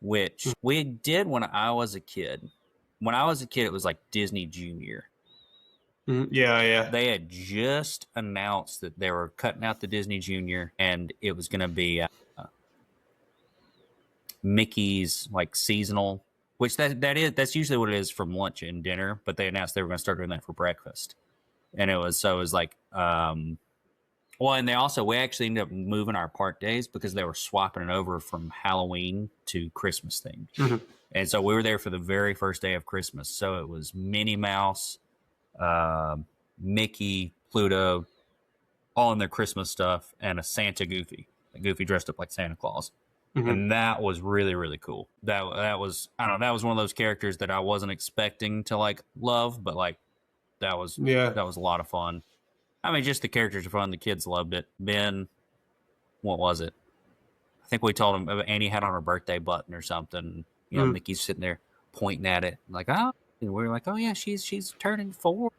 B: which we did when I was a kid. When I was a kid, it was like Disney Junior.
C: Mm-hmm. Yeah.
B: They had just announced that they were cutting out the Disney Junior, and it was going to be Mickey's like seasonal, which that's usually what it is from lunch and dinner. But they announced they were going to start doing that for breakfast, and it was like well, and we actually ended up moving our park days because they were swapping it over from Halloween to Christmas themed.
C: Mm-hmm.
B: And so we were there for the very first day of Christmas. So it was Minnie Mouse, Mickey, Pluto, all in their Christmas stuff, and a Santa Goofy. Goofy dressed up like Santa Claus.
C: Mm-hmm.
B: And that was really, really cool. That was, I don't know, that was one of those characters that I wasn't expecting to like love, but like that was a lot of fun. I mean, just the characters are fun. The kids loved it. Ben, what was it? I think we told him Annie had on her birthday button or something. You know, Mickey's sitting there pointing at it, like, oh, and we were like, oh yeah, she's turning 4.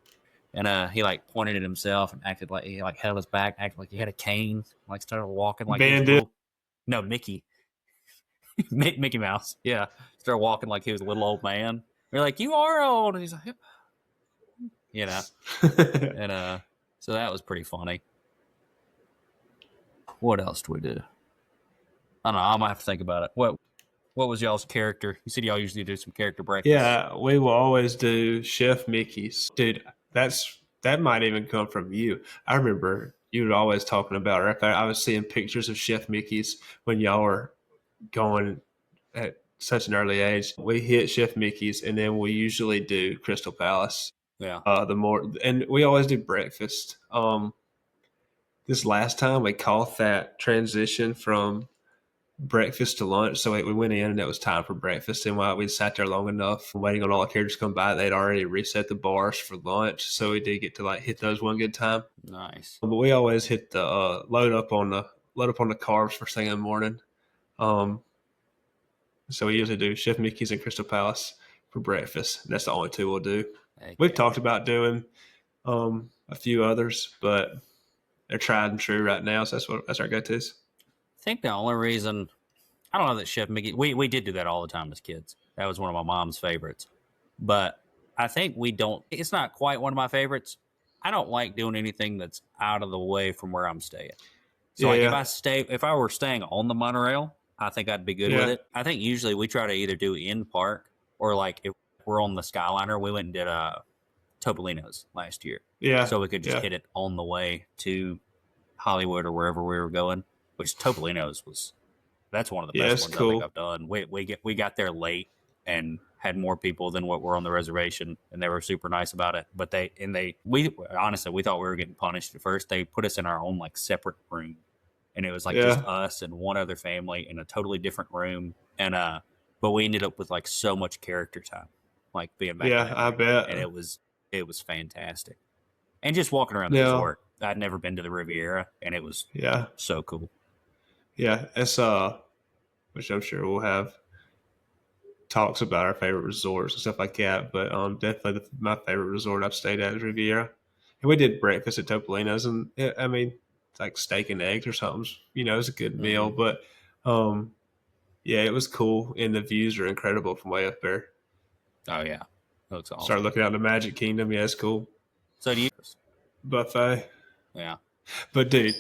B: And he like pointed at himself and acted like he like held his back, acted like he had a cane, like started walking like
C: Ben
B: he was
C: did.
B: cool. No, Mickey. Mickey Mouse. Yeah. Started walking like he was a little old man. We're like, you are old. And he's like, you know. And so that was pretty funny. What else do we do? I don't know. I'm gonna have to think about it. What was y'all's character? You said y'all usually do some character breakfast.
C: Yeah, we will always do Chef Mickey's. Dude, that might even come from you. I remember you were always talking about it. I was seeing pictures of Chef Mickey's when y'all were going at such an early age. We hit Chef Mickey's, and then we usually do Crystal Palace.
B: Yeah.
C: And we always do breakfast. This last time we caught that transition from breakfast to lunch, so we went in and it was time for breakfast, and while we sat there long enough waiting on all the characters to come by, they'd already reset the bars for lunch, so we did get to like hit those one good time.
B: Nice.
C: But we always hit the load up on the carbs first thing in the morning. So we usually do Chef Mickey's and Crystal Palace for breakfast. That's the only 2 we'll do.
B: Okay.
C: We've talked about doing a few others, but they're tried and true right now, so that's our go-tos.
B: I think the only reason I don't know that Chef Mickey, we did do that all the time as kids. That was one of my mom's favorites. But I think it's not quite one of my favorites. I don't like doing anything that's out of the way from where I'm staying. So if I were staying on the monorail, I think I'd be good with it. I think usually we try to either do in park or like if we're on the Skyliner, we went and did Topolino's last year.
C: Yeah.
B: So we could just hit it on the way to Hollywood or wherever we were going. Which Topolino's that's one of the best ones I think I've done. We got there late and had more people than what were on the reservation, and they were super nice about it. But we honestly we thought we were getting punished at first. They put us in our own like separate room, and it was like just us and one other family in a totally different room. And but we ended up with like so much character time, like being back.
C: Yeah, I bet.
B: And it was fantastic. And just walking around the resort. I'd never been to the Riviera, and it was so cool.
C: Yeah, it's which I'm sure we'll have talks about our favorite resorts and stuff like that. But definitely my favorite resort I've stayed at is Riviera. And we did breakfast at Topolino's, and I mean, it's like steak and eggs or something. You know, it's a good meal. But it was cool, and the views are incredible from way up there.
B: Oh yeah, that looks awesome.
C: Start looking out the Magic Kingdom. Yeah, it's cool.
B: So do you
C: buffet?
B: Yeah,
C: but dude,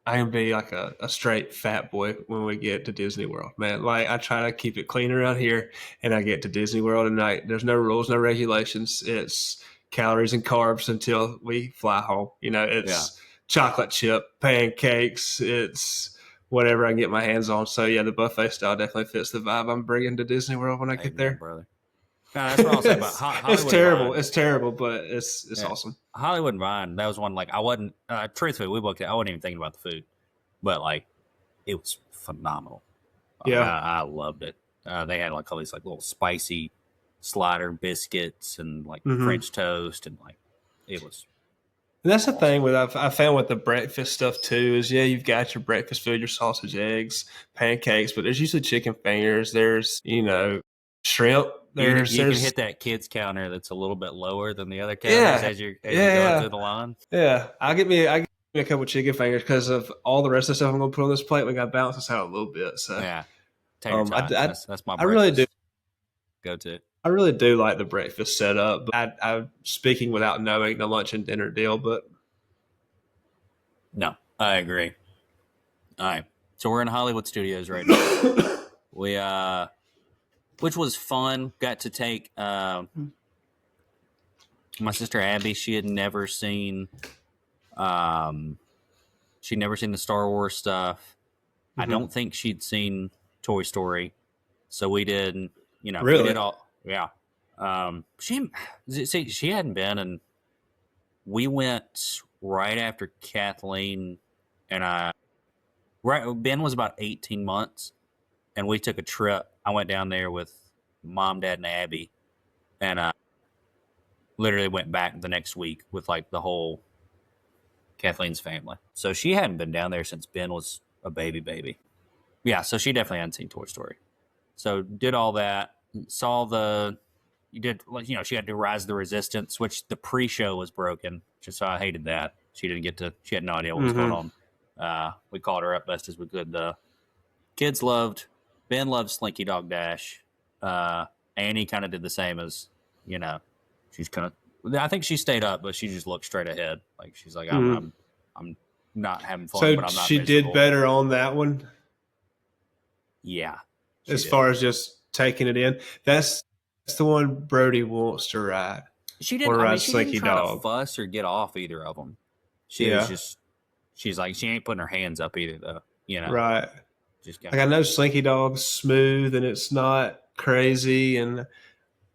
C: I can be like a straight fat boy when we get to Disney World, man. Like I try to keep it clean around here, and I get to Disney World and there's no rules, no regulations. It's calories and carbs until we fly home. It's chocolate chip, pancakes. It's whatever I can get my hands on. So yeah, the buffet style definitely fits the vibe I'm bringing to Disney World when I get there.
B: Brother. No, that's what I'll say about Hollywood.
C: It's terrible. It's terrible, but it's awesome.
B: Hollywood and Vine, that was one, like, I wasn't, truthfully, we booked it. I wasn't even thinking about the food, but, like, it was phenomenal.
C: Yeah.
B: I loved it. They had, like, all these, like, little spicy slider biscuits and, like, French toast, and, like, it was.
C: And that's the thing with I found with the breakfast stuff too is you've got your breakfast food, your sausage, eggs, pancakes, but there's usually chicken fingers. There's shrimp.
B: You can hit that kids counter that's a little bit lower than the other counters as you go through the line.
C: Yeah, I get me a couple chicken fingers because of all the rest of the stuff I'm going to put on this plate. We got to balance this out a little bit. So
B: yeah, take your time. That's my breakfast.
C: I really do.
B: Go to.
C: I really do like the breakfast setup. But I'm speaking without knowing the lunch and dinner deal, but
B: no, I agree. All right, so we're in Hollywood Studios right now. We which was fun. Got to take my sister Abby. She had never seen she'd never seen the Star Wars stuff. I don't think she'd seen Toy Story. So we did,
C: really?
B: We did all, yeah. She hadn't been, and we went right after Kathleen and I. Ben was about 18 months, and we took a trip. I went down there with Mom, Dad, and Abby, and literally went back the next week with like the whole Kathleen's family. So she hadn't been down there since Ben was a baby. Yeah, so she definitely hadn't seen Toy Story. So did all that. Saw she had to Rise of the Resistance, which the pre-show was broken. So I hated that. She had no idea what was going on. We called her up best as we could. The kids Ben loved Slinky Dog Dash. Annie kind of did the same as, she's kind of, I think she stayed up, but she just looked straight ahead. Like she's like, I'm not having fun,
C: so
B: but I'm not
C: she
B: miserable.
C: did better on that one.
B: Yeah.
C: As far as just taking it in, that's the one Brody wants to ride.
B: She didn't. She
C: Slinky
B: didn't try
C: Dog.
B: to fuss or get off either of them. She's like, she ain't putting her hands up either, though.
C: Right.
B: Just
C: like I know Slinky Dog's smooth and it's not crazy, and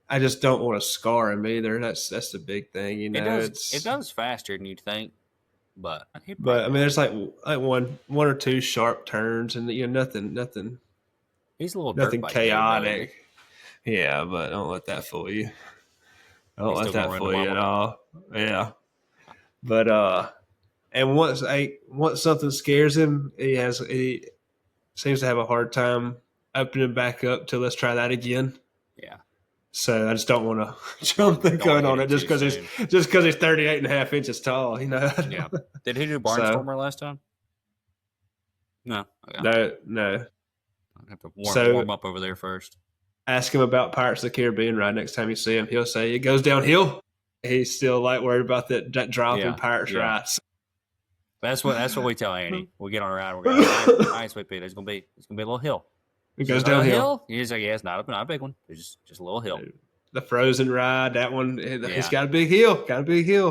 C: I just don't want to scar him either. That's the big thing,
B: It does faster than you'd think, but
C: I mean, there's like one or two sharp turns, and nothing.
B: He's a little
C: nothing chaotic. Yeah, but don't let that fool you. Don't let that fool you at all. Yeah, but and once something scares him, he seems to have a hard time opening back up to let's try that again.
B: Yeah.
C: So I just don't want to jump the gun on it just because he's 38 and a half inches tall.
B: Yeah. Did he do Barnstormer last time? No. Okay.
C: No.
B: I have to warm up over there first.
C: Ask him about Pirates of the Caribbean right next time you see him. He'll say it goes downhill. He's still like worried about that drop in Pirates rights.
B: That's what we tell Annie. We get on a ride. We're going, all right, sweet Pete. It's gonna be a little hill.
C: It goes downhill.
B: He's like, yeah, it's not a big one. It's just a little hill.
C: The Frozen ride, that one, it's got a big hill.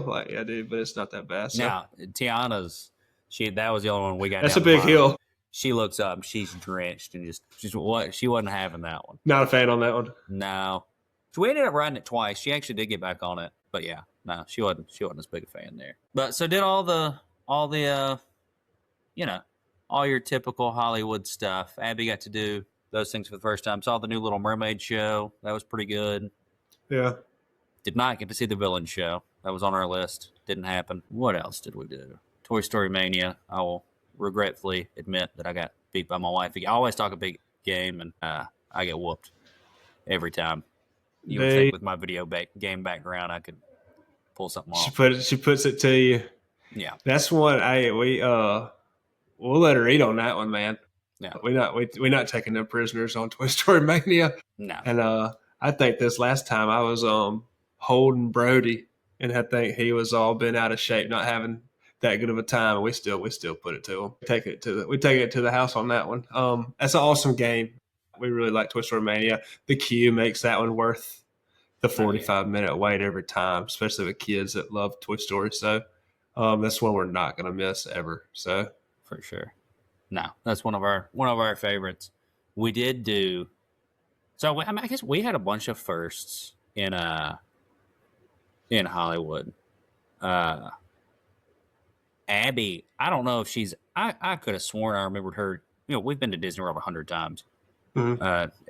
C: Like, yeah, dude, but it's not that bad. So.
B: Now, Tiana's, that was the only one we got.
C: That's a big hill.
B: She looks up, she's drenched, and she wasn't having that one.
C: Not a fan on that one.
B: No. So we ended up riding it twice. She actually did get back on it, but yeah, no, she wasn't as big a fan there. But so did all the all your typical Hollywood stuff. Abby got to do those things for the first time. Saw the new Little Mermaid show. That was pretty good.
C: Yeah.
B: Did not get to see the villain show. That was on our list. Didn't happen. What else did we do? Toy Story Mania. I will regretfully admit that I got beat by my wife. I always talk a big game, and I get whooped every time. You would think with my video game background, I could pull something off.
C: She puts it to you.
B: Yeah.
C: That's one. We'll let her eat on that one, man.
B: Yeah.
C: We're not taking them prisoners on Toy Story Mania.
B: No.
C: And I think this last time I was holding Brody, and I think he was all bent out of shape, not having that good of a time, and we still put it to them. We take it to the house on that one. That's an awesome game. We really like Toy Story Mania. The queue makes that one worth the 45-minute wait every time, especially with kids that love Toy Story. So that's one we're not going to miss ever. So
B: for sure, no, that's one of our favorites. We did do. So I guess we had a bunch of firsts in Hollywood. Abby, I don't know if she's. I could have sworn I remembered her. We've been to Disney World 100 times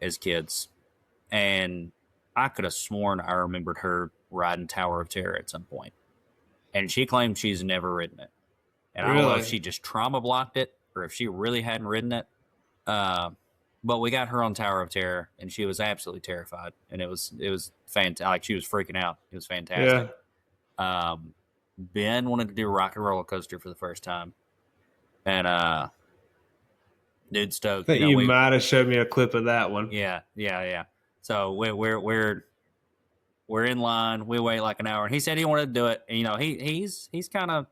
B: as kids, and I could have sworn I remembered her riding Tower of Terror at some point. And she claimed she's never ridden it. And I don't know if she just trauma blocked it or if she really hadn't ridden it. But we got her on Tower of Terror, and she was absolutely terrified, and it was fantastic. Like, she was freaking out. It was fantastic. Yeah. Ben wanted to do Rock and Roller Coaster for the first time, and dude stoked.
C: I think you might have showed me a clip of that one.
B: Yeah. So we're in line. We wait like an hour, and he said he wanted to do it. And, he's been a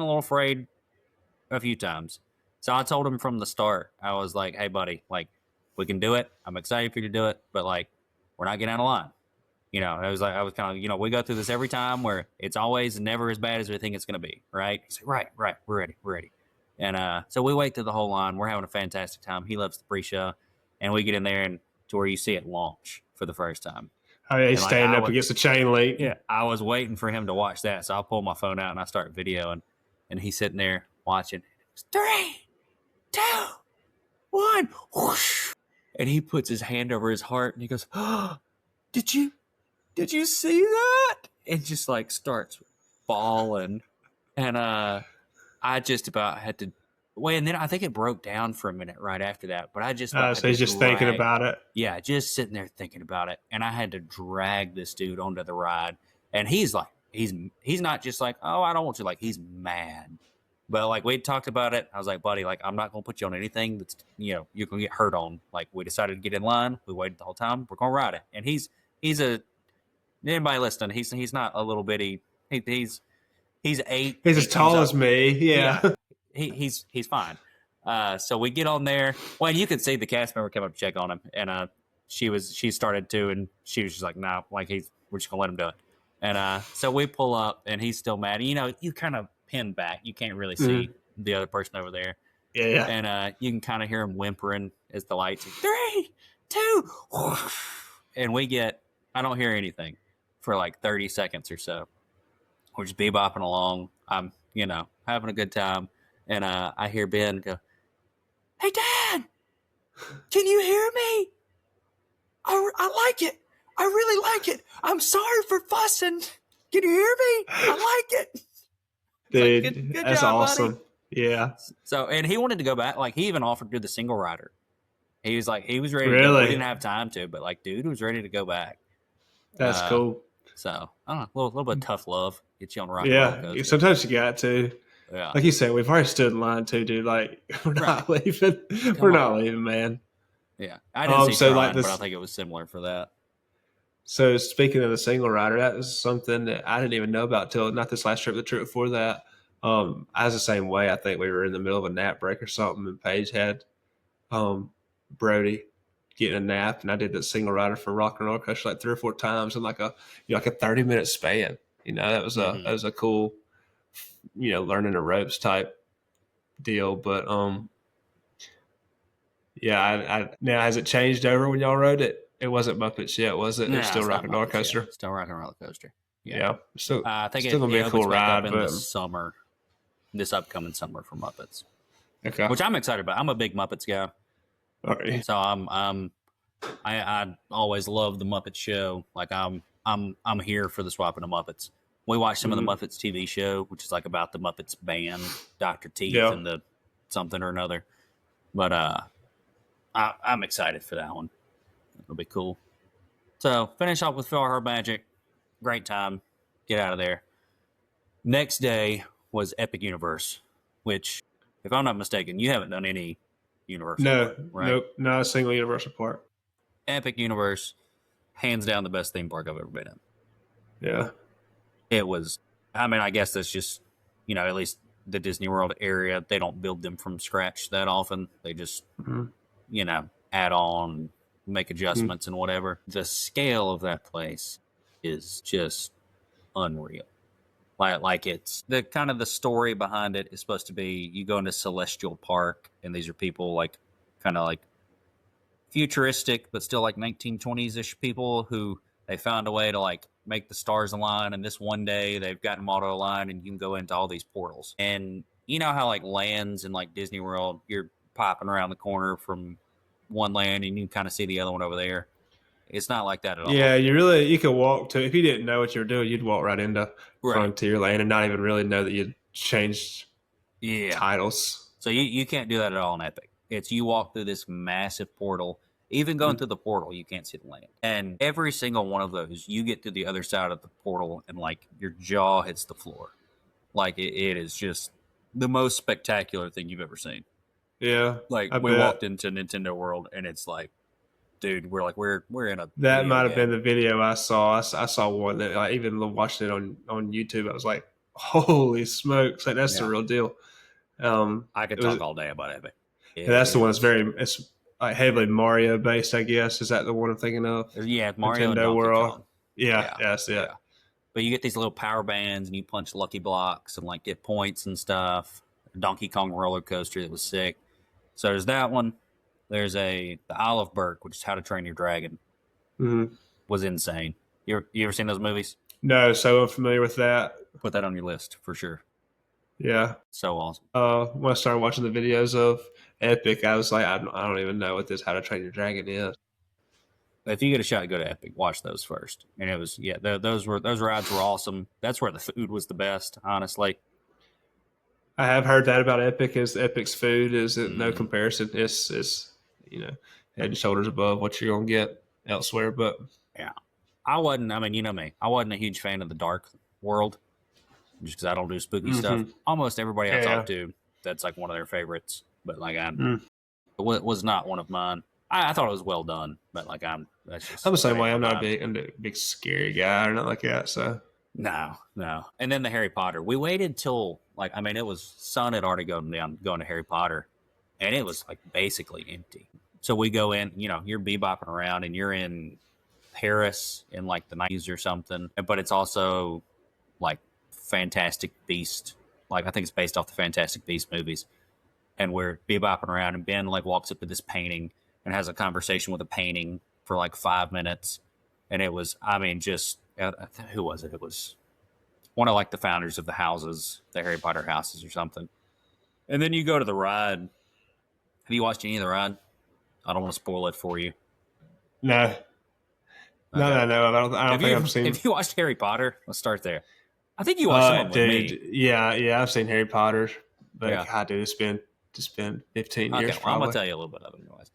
B: little afraid a few times. So I told him from the start, I was like, "Hey, buddy, like, we can do it. I'm excited for you to do it, but like, we're not getting out of line." I was kind of, we go through this every time where it's always never as bad as we think it's going to be, right? He's like, right, we're ready. And so we wait through the whole line. We're having a fantastic time. He loves the pre-show, and we get in there and to where you see it launch for the first time.
C: Oh, yeah, he's standing up against the chain link.
B: Yeah, I was waiting for him to watch that, so I pull my phone out and I start videoing, and he's sitting there watching. 3, 2, 1, whoosh. And he puts his hand over his heart and he goes, "Oh, did you see that?" And just like starts bawling. And I just about had to wait. And then I think it broke down for a minute right after that. But I just
C: so he's just thinking about it.
B: Yeah, just sitting there thinking about it. And I had to drag this dude onto the ride. And he's like, he's not just like, "Oh, I don't want to." Like, he's mad. But like, we talked about it. I was like, "Buddy, like, I'm not going to put you on anything that's, you're going to get hurt on." Like, we decided to get in line. We waited the whole time. We're going to ride it. And he's anybody listening, he's not a little bitty. He's 8.
C: He's as tall as me. Yeah.
B: He's fine. So we get on there. Well, you could see the cast member come up to check on him. And she started to, and she was just like, "No, like, we're just going to let him do it." And so we pull up, and he's still mad. You kind of pinned back. You can't really see the other person over there.
C: Yeah.
B: And you can kind of hear him whimpering as the lights. 3, 2, whoosh. And I don't hear anything for like 30 seconds or so. We're just bebopping along. I'm, having a good time. And I hear Ben go, "Hey, Dad, can you hear me? I like it. I really like it. I'm sorry for fussing. Can you hear me? I like it."
C: Dude,
B: like, good
C: that's
B: job,
C: awesome.
B: Buddy.
C: Yeah.
B: So, and he wanted to go back. Like, he even offered to do the single rider. He was like, he was ready.
C: Really?
B: To go. We didn't have time to, but like, dude was ready to go back.
C: That's cool.
B: So, I don't know, a little bit of tough love gets you on the rock.
C: Yeah, sometimes you got to.
B: Yeah.
C: Like you said, we've already stood in line too, dude. Like, we're not leaving. We're not leaving, man.
B: Yeah. I didn't see
C: like this,
B: but I think it was similar for that.
C: So speaking of the single rider, that was something that I didn't even know about till not this last trip, the trip before that. I was the same way. I think we were in the middle of a nap break or something, and Paige had Brody getting a nap, and I did the single rider for Rock and Roller Coaster like 3 or 4 times in like a 30-minute span. That was a cool, learning the ropes type deal. But I now, has it changed over when y'all rode it? It wasn't Muppets yet, was it?
B: No,
C: It's still Rock and Roller Coaster.
B: Yet. Still Rock and Roller Coaster.
C: Yeah. So
B: I think
C: it's still gonna be a cool ride,
B: in the summer, this upcoming summer for Muppets.
C: Okay.
B: Which I'm excited about. I'm a big Muppets guy.
C: Okay.
B: So I always love the Muppet Show. Like, I'm here for the swapping of Muppets. We watched some of the Muppets TV show, which is like about the Muppets band, Dr. Teeth and the something or another. But I'm excited for that one. It'll be cool. So finish off with Feel Her Magic. Great time. Get out of there. Next day was Epic Universe, which, if I'm not mistaken, you haven't done any Universal.
C: No,
B: right?
C: Nope, not a single Universal park.
B: Epic Universe, hands down the best theme park I've ever been in.
C: Yeah.
B: It was, I guess that's just, at least the Disney World area, they don't build them from scratch that often. They just, add on, make adjustments and whatever. The scale of that place is just unreal. Like it's the kind of the story behind it is supposed to be you go into Celestial Park and these are people like kind of like futuristic but still like 1920s ish people who they found a way to like make the stars align, and this one day they've gotten them all to align and you can go into all these portals. And you know how like lands in like Disney World, you're popping around the corner from one land and you can kind of see the other one over there. It's not like that at all.
C: Yeah, you could walk to, if you didn't know what you were doing, you'd walk right into Frontier Land and not even really know that you'd changed titles.
B: So you can't do that at all in Epic. It's you walk through this massive portal. Even going through the portal, you can't see the land. And every single one of those, you get to the other side of the portal and like your jaw hits the floor. Like it is just the most spectacular thing you've ever seen.
C: Yeah.
B: Like we walked into Nintendo World and it's like, dude, we're in a.
C: That might have been the video I saw. I saw one that I even watching it on YouTube. I was like, holy smokes, like that's the real deal.
B: I could talk all day about Epic.
C: That's the one that's it's like heavily Mario based, I guess. Is that the one I'm thinking of?
B: Yeah, Mario
C: Nintendo
B: and
C: World.
B: Kong.
C: Yeah, that's it.
B: Yeah. But you get these little power bands and you punch lucky blocks and like get points and stuff. Donkey Kong roller coaster that was sick. So there's that one. There's the Isle of Berk, which is How to Train Your Dragon. Was insane. You ever seen those movies?
C: No, so I'm familiar with that.
B: Put that on your list for sure.
C: Yeah.
B: So awesome.
C: When I started watching the videos of Epic, I was like, I don't even know what this How to Train Your Dragon is.
B: If you get a shot, go to Epic. Watch those first. And it was those rides were awesome. That's where the food was the best, honestly.
C: I have heard that about Epic. Is Epic's food is no comparison. It's head and shoulders above what you're gonna get elsewhere. But
B: yeah, I wasn't. I mean, you know me. I wasn't a huge fan of the Dark World, just because I don't do spooky stuff. Almost everybody I talk to, that's like one of their favorites. But like it was not one of mine. I thought it was well done, but like I'm the same way.
C: I'm not a big scary guy or nothing like that. So
B: no. And then the Harry Potter. We waited till it was sun had already gone down going to Harry Potter, and it was like basically empty. So we go in, you're bebopping around and you're in Paris in like the 90s or something, but it's also like Fantastic Beast. Like I think it's based off the Fantastic Beast movies. And we're bebopping around and Ben like walks up to this painting and has a conversation with a painting for like 5 minutes. And it was, who was it? It was one of like the founders of the houses, the Harry Potter houses or something. And then you go to the ride. Have you watched any of the ride? I don't want to spoil it for you.
C: No. Okay. No. I don't think I've seen.
B: Have you watched Harry Potter? Let's start there. I think you watched some with me.
C: Yeah, I've seen Harry Potter, but God, dude, it's been 15 years.
B: Well, I'm gonna tell you a little bit of it anyways.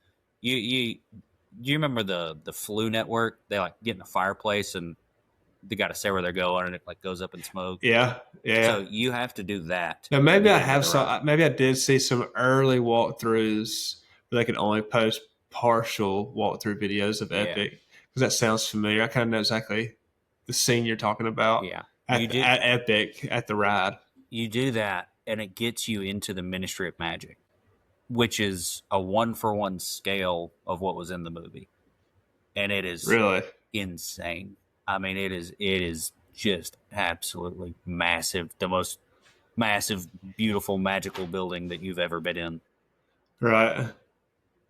B: You remember the Flu Network? They like get in a fireplace and they got to say where they're going, and it like goes up in smoke. Yeah. So you have to do that.
C: Now maybe I have some. Maybe I did see some early walkthroughs where they could only post partial walkthrough videos of Epic because that sounds familiar. I kind of know exactly the scene you're talking about.
B: Yeah,
C: at Epic at the ride.
B: You do that, and it gets you into the Ministry of Magic, which is a 1-for-1 scale of what was in the movie, and it is
C: really
B: insane. I mean, it is just absolutely massive. The most massive, beautiful, magical building that you've ever been in.
C: Right.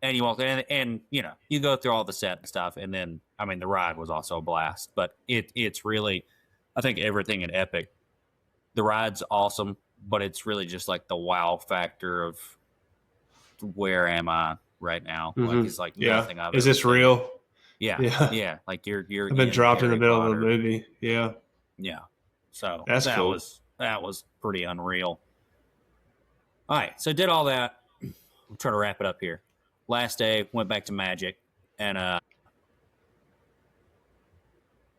B: And you walk in, and you go through all the set and stuff, and then the ride was also a blast. But it's really, I think everything in Epic, the ride's awesome, but it's really just like the wow factor of where am I right now? Like it's like nothing I've
C: Is this
B: seen.
C: Real?
B: Yeah. Like you're.
C: I've been dropped in the middle of the movie. Yeah.
B: So
C: that cool.
B: That was pretty unreal. All right, so did all that. I'm trying to wrap it up here. Last day, went back to Magic, and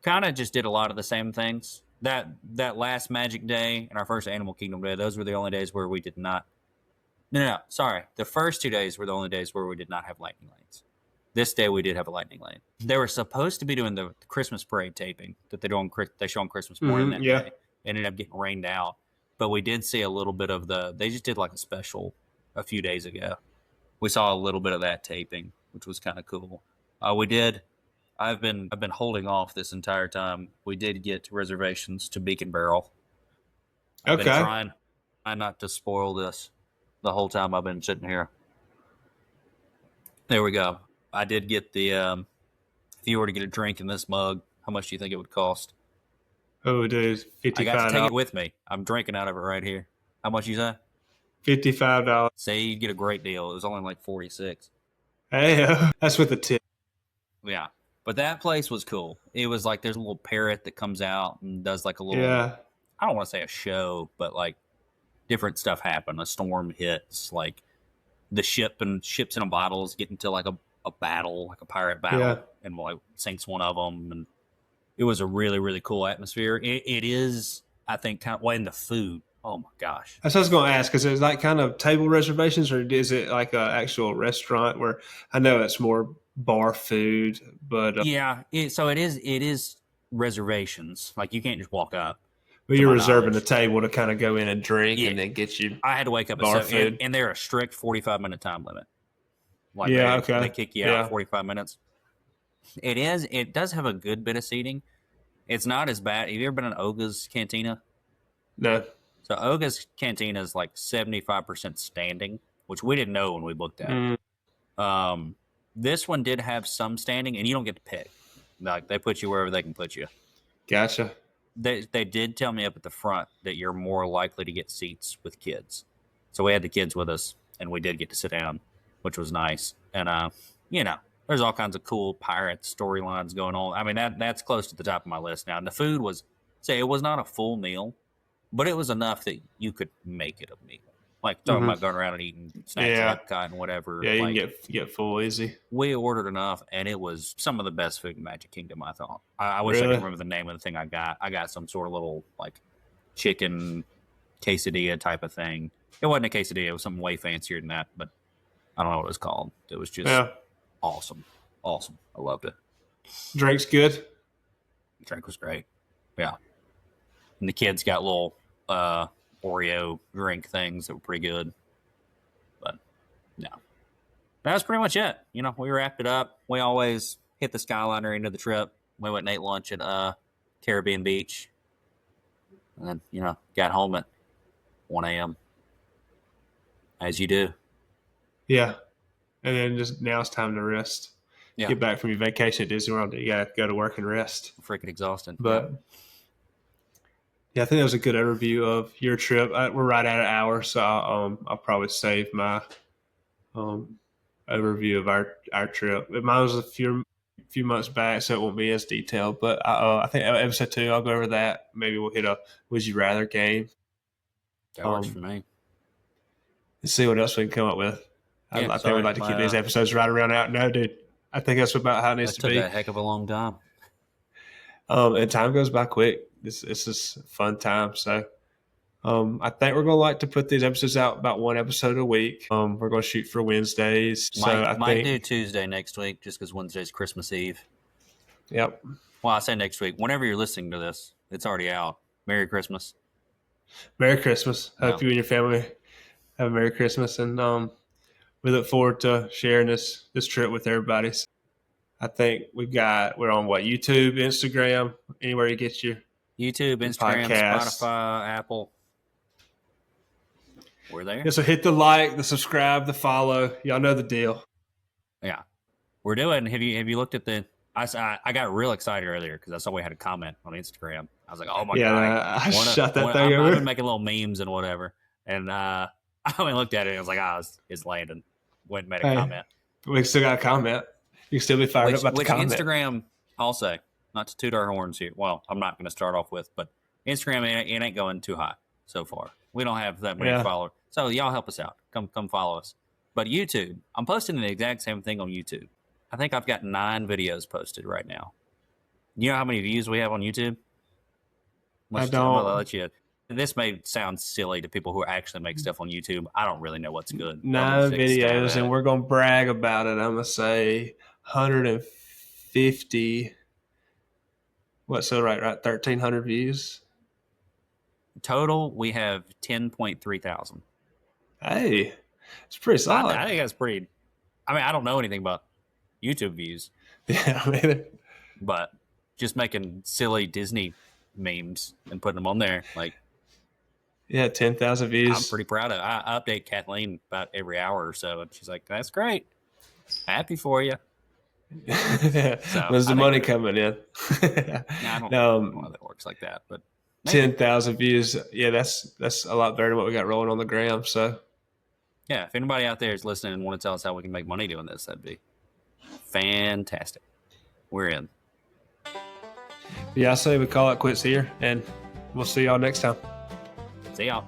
B: kind of just did a lot of the same things. That last Magic day and our first Animal Kingdom day, those were the only days where we did not. No, sorry. The first 2 days were the only days where we did not have lightning lanes. This day we did have a lightning lane. They were supposed to be doing the Christmas parade taping that they show on Christmas morning that day. Ended up getting rained out. but we did see a little bit of they just did like a special a few days ago. We saw a little bit of that taping, which was kind of cool. We did. I've been holding off this entire time. We did get reservations to Beacon Barrel. I've been trying not to spoil this the whole time I've been sitting here. There we go. I did get the. If you were to get a drink in this mug, how much do you think it would cost?
C: Oh, dude, $55.
B: I got to take it with me. I'm drinking out of it right here. How much you say?
C: $55.
B: Say you'd get a great deal. It was only like 46.
C: Hey, that's with the tip.
B: Yeah, but that place was cool. It was like there's a little parrot that comes out and does like a little.
C: Yeah.
B: I don't want to say a show, but like different stuff happened. A storm hits, like the ships in a bottle is getting to like a battle, like a pirate battle, and like sinks one of them, and it was a really, really cool atmosphere. It is, I think, kind of in the food. Oh my gosh!
C: That's what I was going to ask. Is it like kind of table reservations, or is it like an actual restaurant where I know it's more bar food, but
B: yeah. So it is reservations. Like you can't just walk up.
C: But you're reserving the table to kind of go in and drink and then get you.
B: I had to wake up
C: bar
B: at 7,
C: food,
B: and they're a strict 45-minute time limit. Like they kick you out 45 minutes. It does have a good bit of seating. It's not as bad. Have you ever been in Oga's Cantina?
C: No.
B: So Oga's Cantina is like 75% standing, which we didn't know when we booked that. This one did have some standing, and you don't get to pick. Like they put you wherever they can put you.
C: Gotcha.
B: They did tell me up at the front that you're more likely to get seats with kids. So we had the kids with us, and we did get to sit down, which was nice. And, there's all kinds of cool pirate storylines going on. I mean, that's close to the top of my list now. And the food was, it was not a full meal, but it was enough that you could make it a meal. Like talking about going around and eating snacks at Epcot and whatever.
C: Yeah, you
B: like,
C: can get full easy.
B: We ordered enough, and it was some of the best food in Magic Kingdom, I thought. I wish I could remember the name of the thing I got. I got some sort of little, like, chicken quesadilla type of thing. It wasn't a quesadilla. It was something way fancier than that, but I don't know what it was called. It was just awesome. Awesome. I loved it.
C: Drink's good?
B: The drink was great. Yeah. And the kids got little Oreo drink things that were pretty good. But, no. That was pretty much it. We wrapped it up. We always hit the Skyliner into the trip. We went and ate lunch at Caribbean Beach. And then, got home at 1 a.m. As you do.
C: Yeah. And then just now it's time to rest. Yeah. Get back from your vacation at Disney World. You got to go to work and rest.
B: I'm freaking exhausted.
C: But, yeah, I think that was a good overview of your trip. We're right at an hour, so I'll probably save my overview of our trip. Mine was a few months back, so it won't be as detailed. But I think episode 2, I'll go over that. Maybe we'll hit a Would You Rather game.
B: That works for me.
C: Let's see what else we can come up with. I think we'd like to keep these episodes right around out. No, dude. I think that's about how it needs to be.
B: That took a heck of a long time.
C: And time goes by quick. This is a fun time. So I think we're going to like to put these episodes out about one episode a week. We're going to shoot for Wednesdays.
B: Might do Tuesday next week just because Wednesday's Christmas Eve.
C: Yep.
B: Well, I say next week. Whenever you're listening to this, it's already out. Merry Christmas.
C: Merry Christmas. Hope you and your family have a Merry Christmas. And we look forward to sharing this trip with everybody. So I think we're on YouTube, Instagram, anywhere you get your
B: YouTube, Instagram,
C: podcast.
B: Spotify, Apple. We're there.
C: Yeah, so hit the like, the subscribe, the follow. Y'all know the deal.
B: Yeah, we're doing. Have you looked at the? I got real excited earlier because I saw we had a comment on Instagram. I was like, oh my god!
C: I shot that thing over.
B: I've been making little memes and whatever, and I went and looked at it and I was like, it's Landon. Went and made a comment.
C: We still got a comment. You can still be fired up about the comment.
B: Instagram, I'll say, not to toot our horns here. Well, I'm not going to start off with, but Instagram, it ain't going too high so far. We don't have that many followers. So y'all help us out. Come follow us. But YouTube, I'm posting the exact same thing on YouTube. I think I've got 9 videos posted right now. You know how many views we have on YouTube?
C: I don't.
B: I'll let you. This may sound silly to people who actually make stuff on YouTube. I don't really know what's good.
C: 9 videos, and we're going to brag about it. I'm going to say 150. What, so right, 1,300 views?
B: Total, we have 10.3 thousand.
C: Hey, it's pretty solid.
B: I think that's pretty. I mean, I don't know anything about YouTube views.
C: Yeah, I mean,
B: but just making silly Disney memes and putting them on there, like,
C: yeah, 10,000 views.
B: I'm pretty proud of it. I update Kathleen about every hour or so, and she's like, "That's great, happy for you."
C: So, where's the money coming in?
B: I don't know how that works like that, but
C: 10,000 views. Yeah, that's a lot better than what we got rolling on the gram. So,
B: yeah, if anybody out there is listening and want to tell us how we can make money doing this, that'd be fantastic. We're in.
C: Yeah, I say we call it quits here, and we'll see y'all next time.
B: See y'all.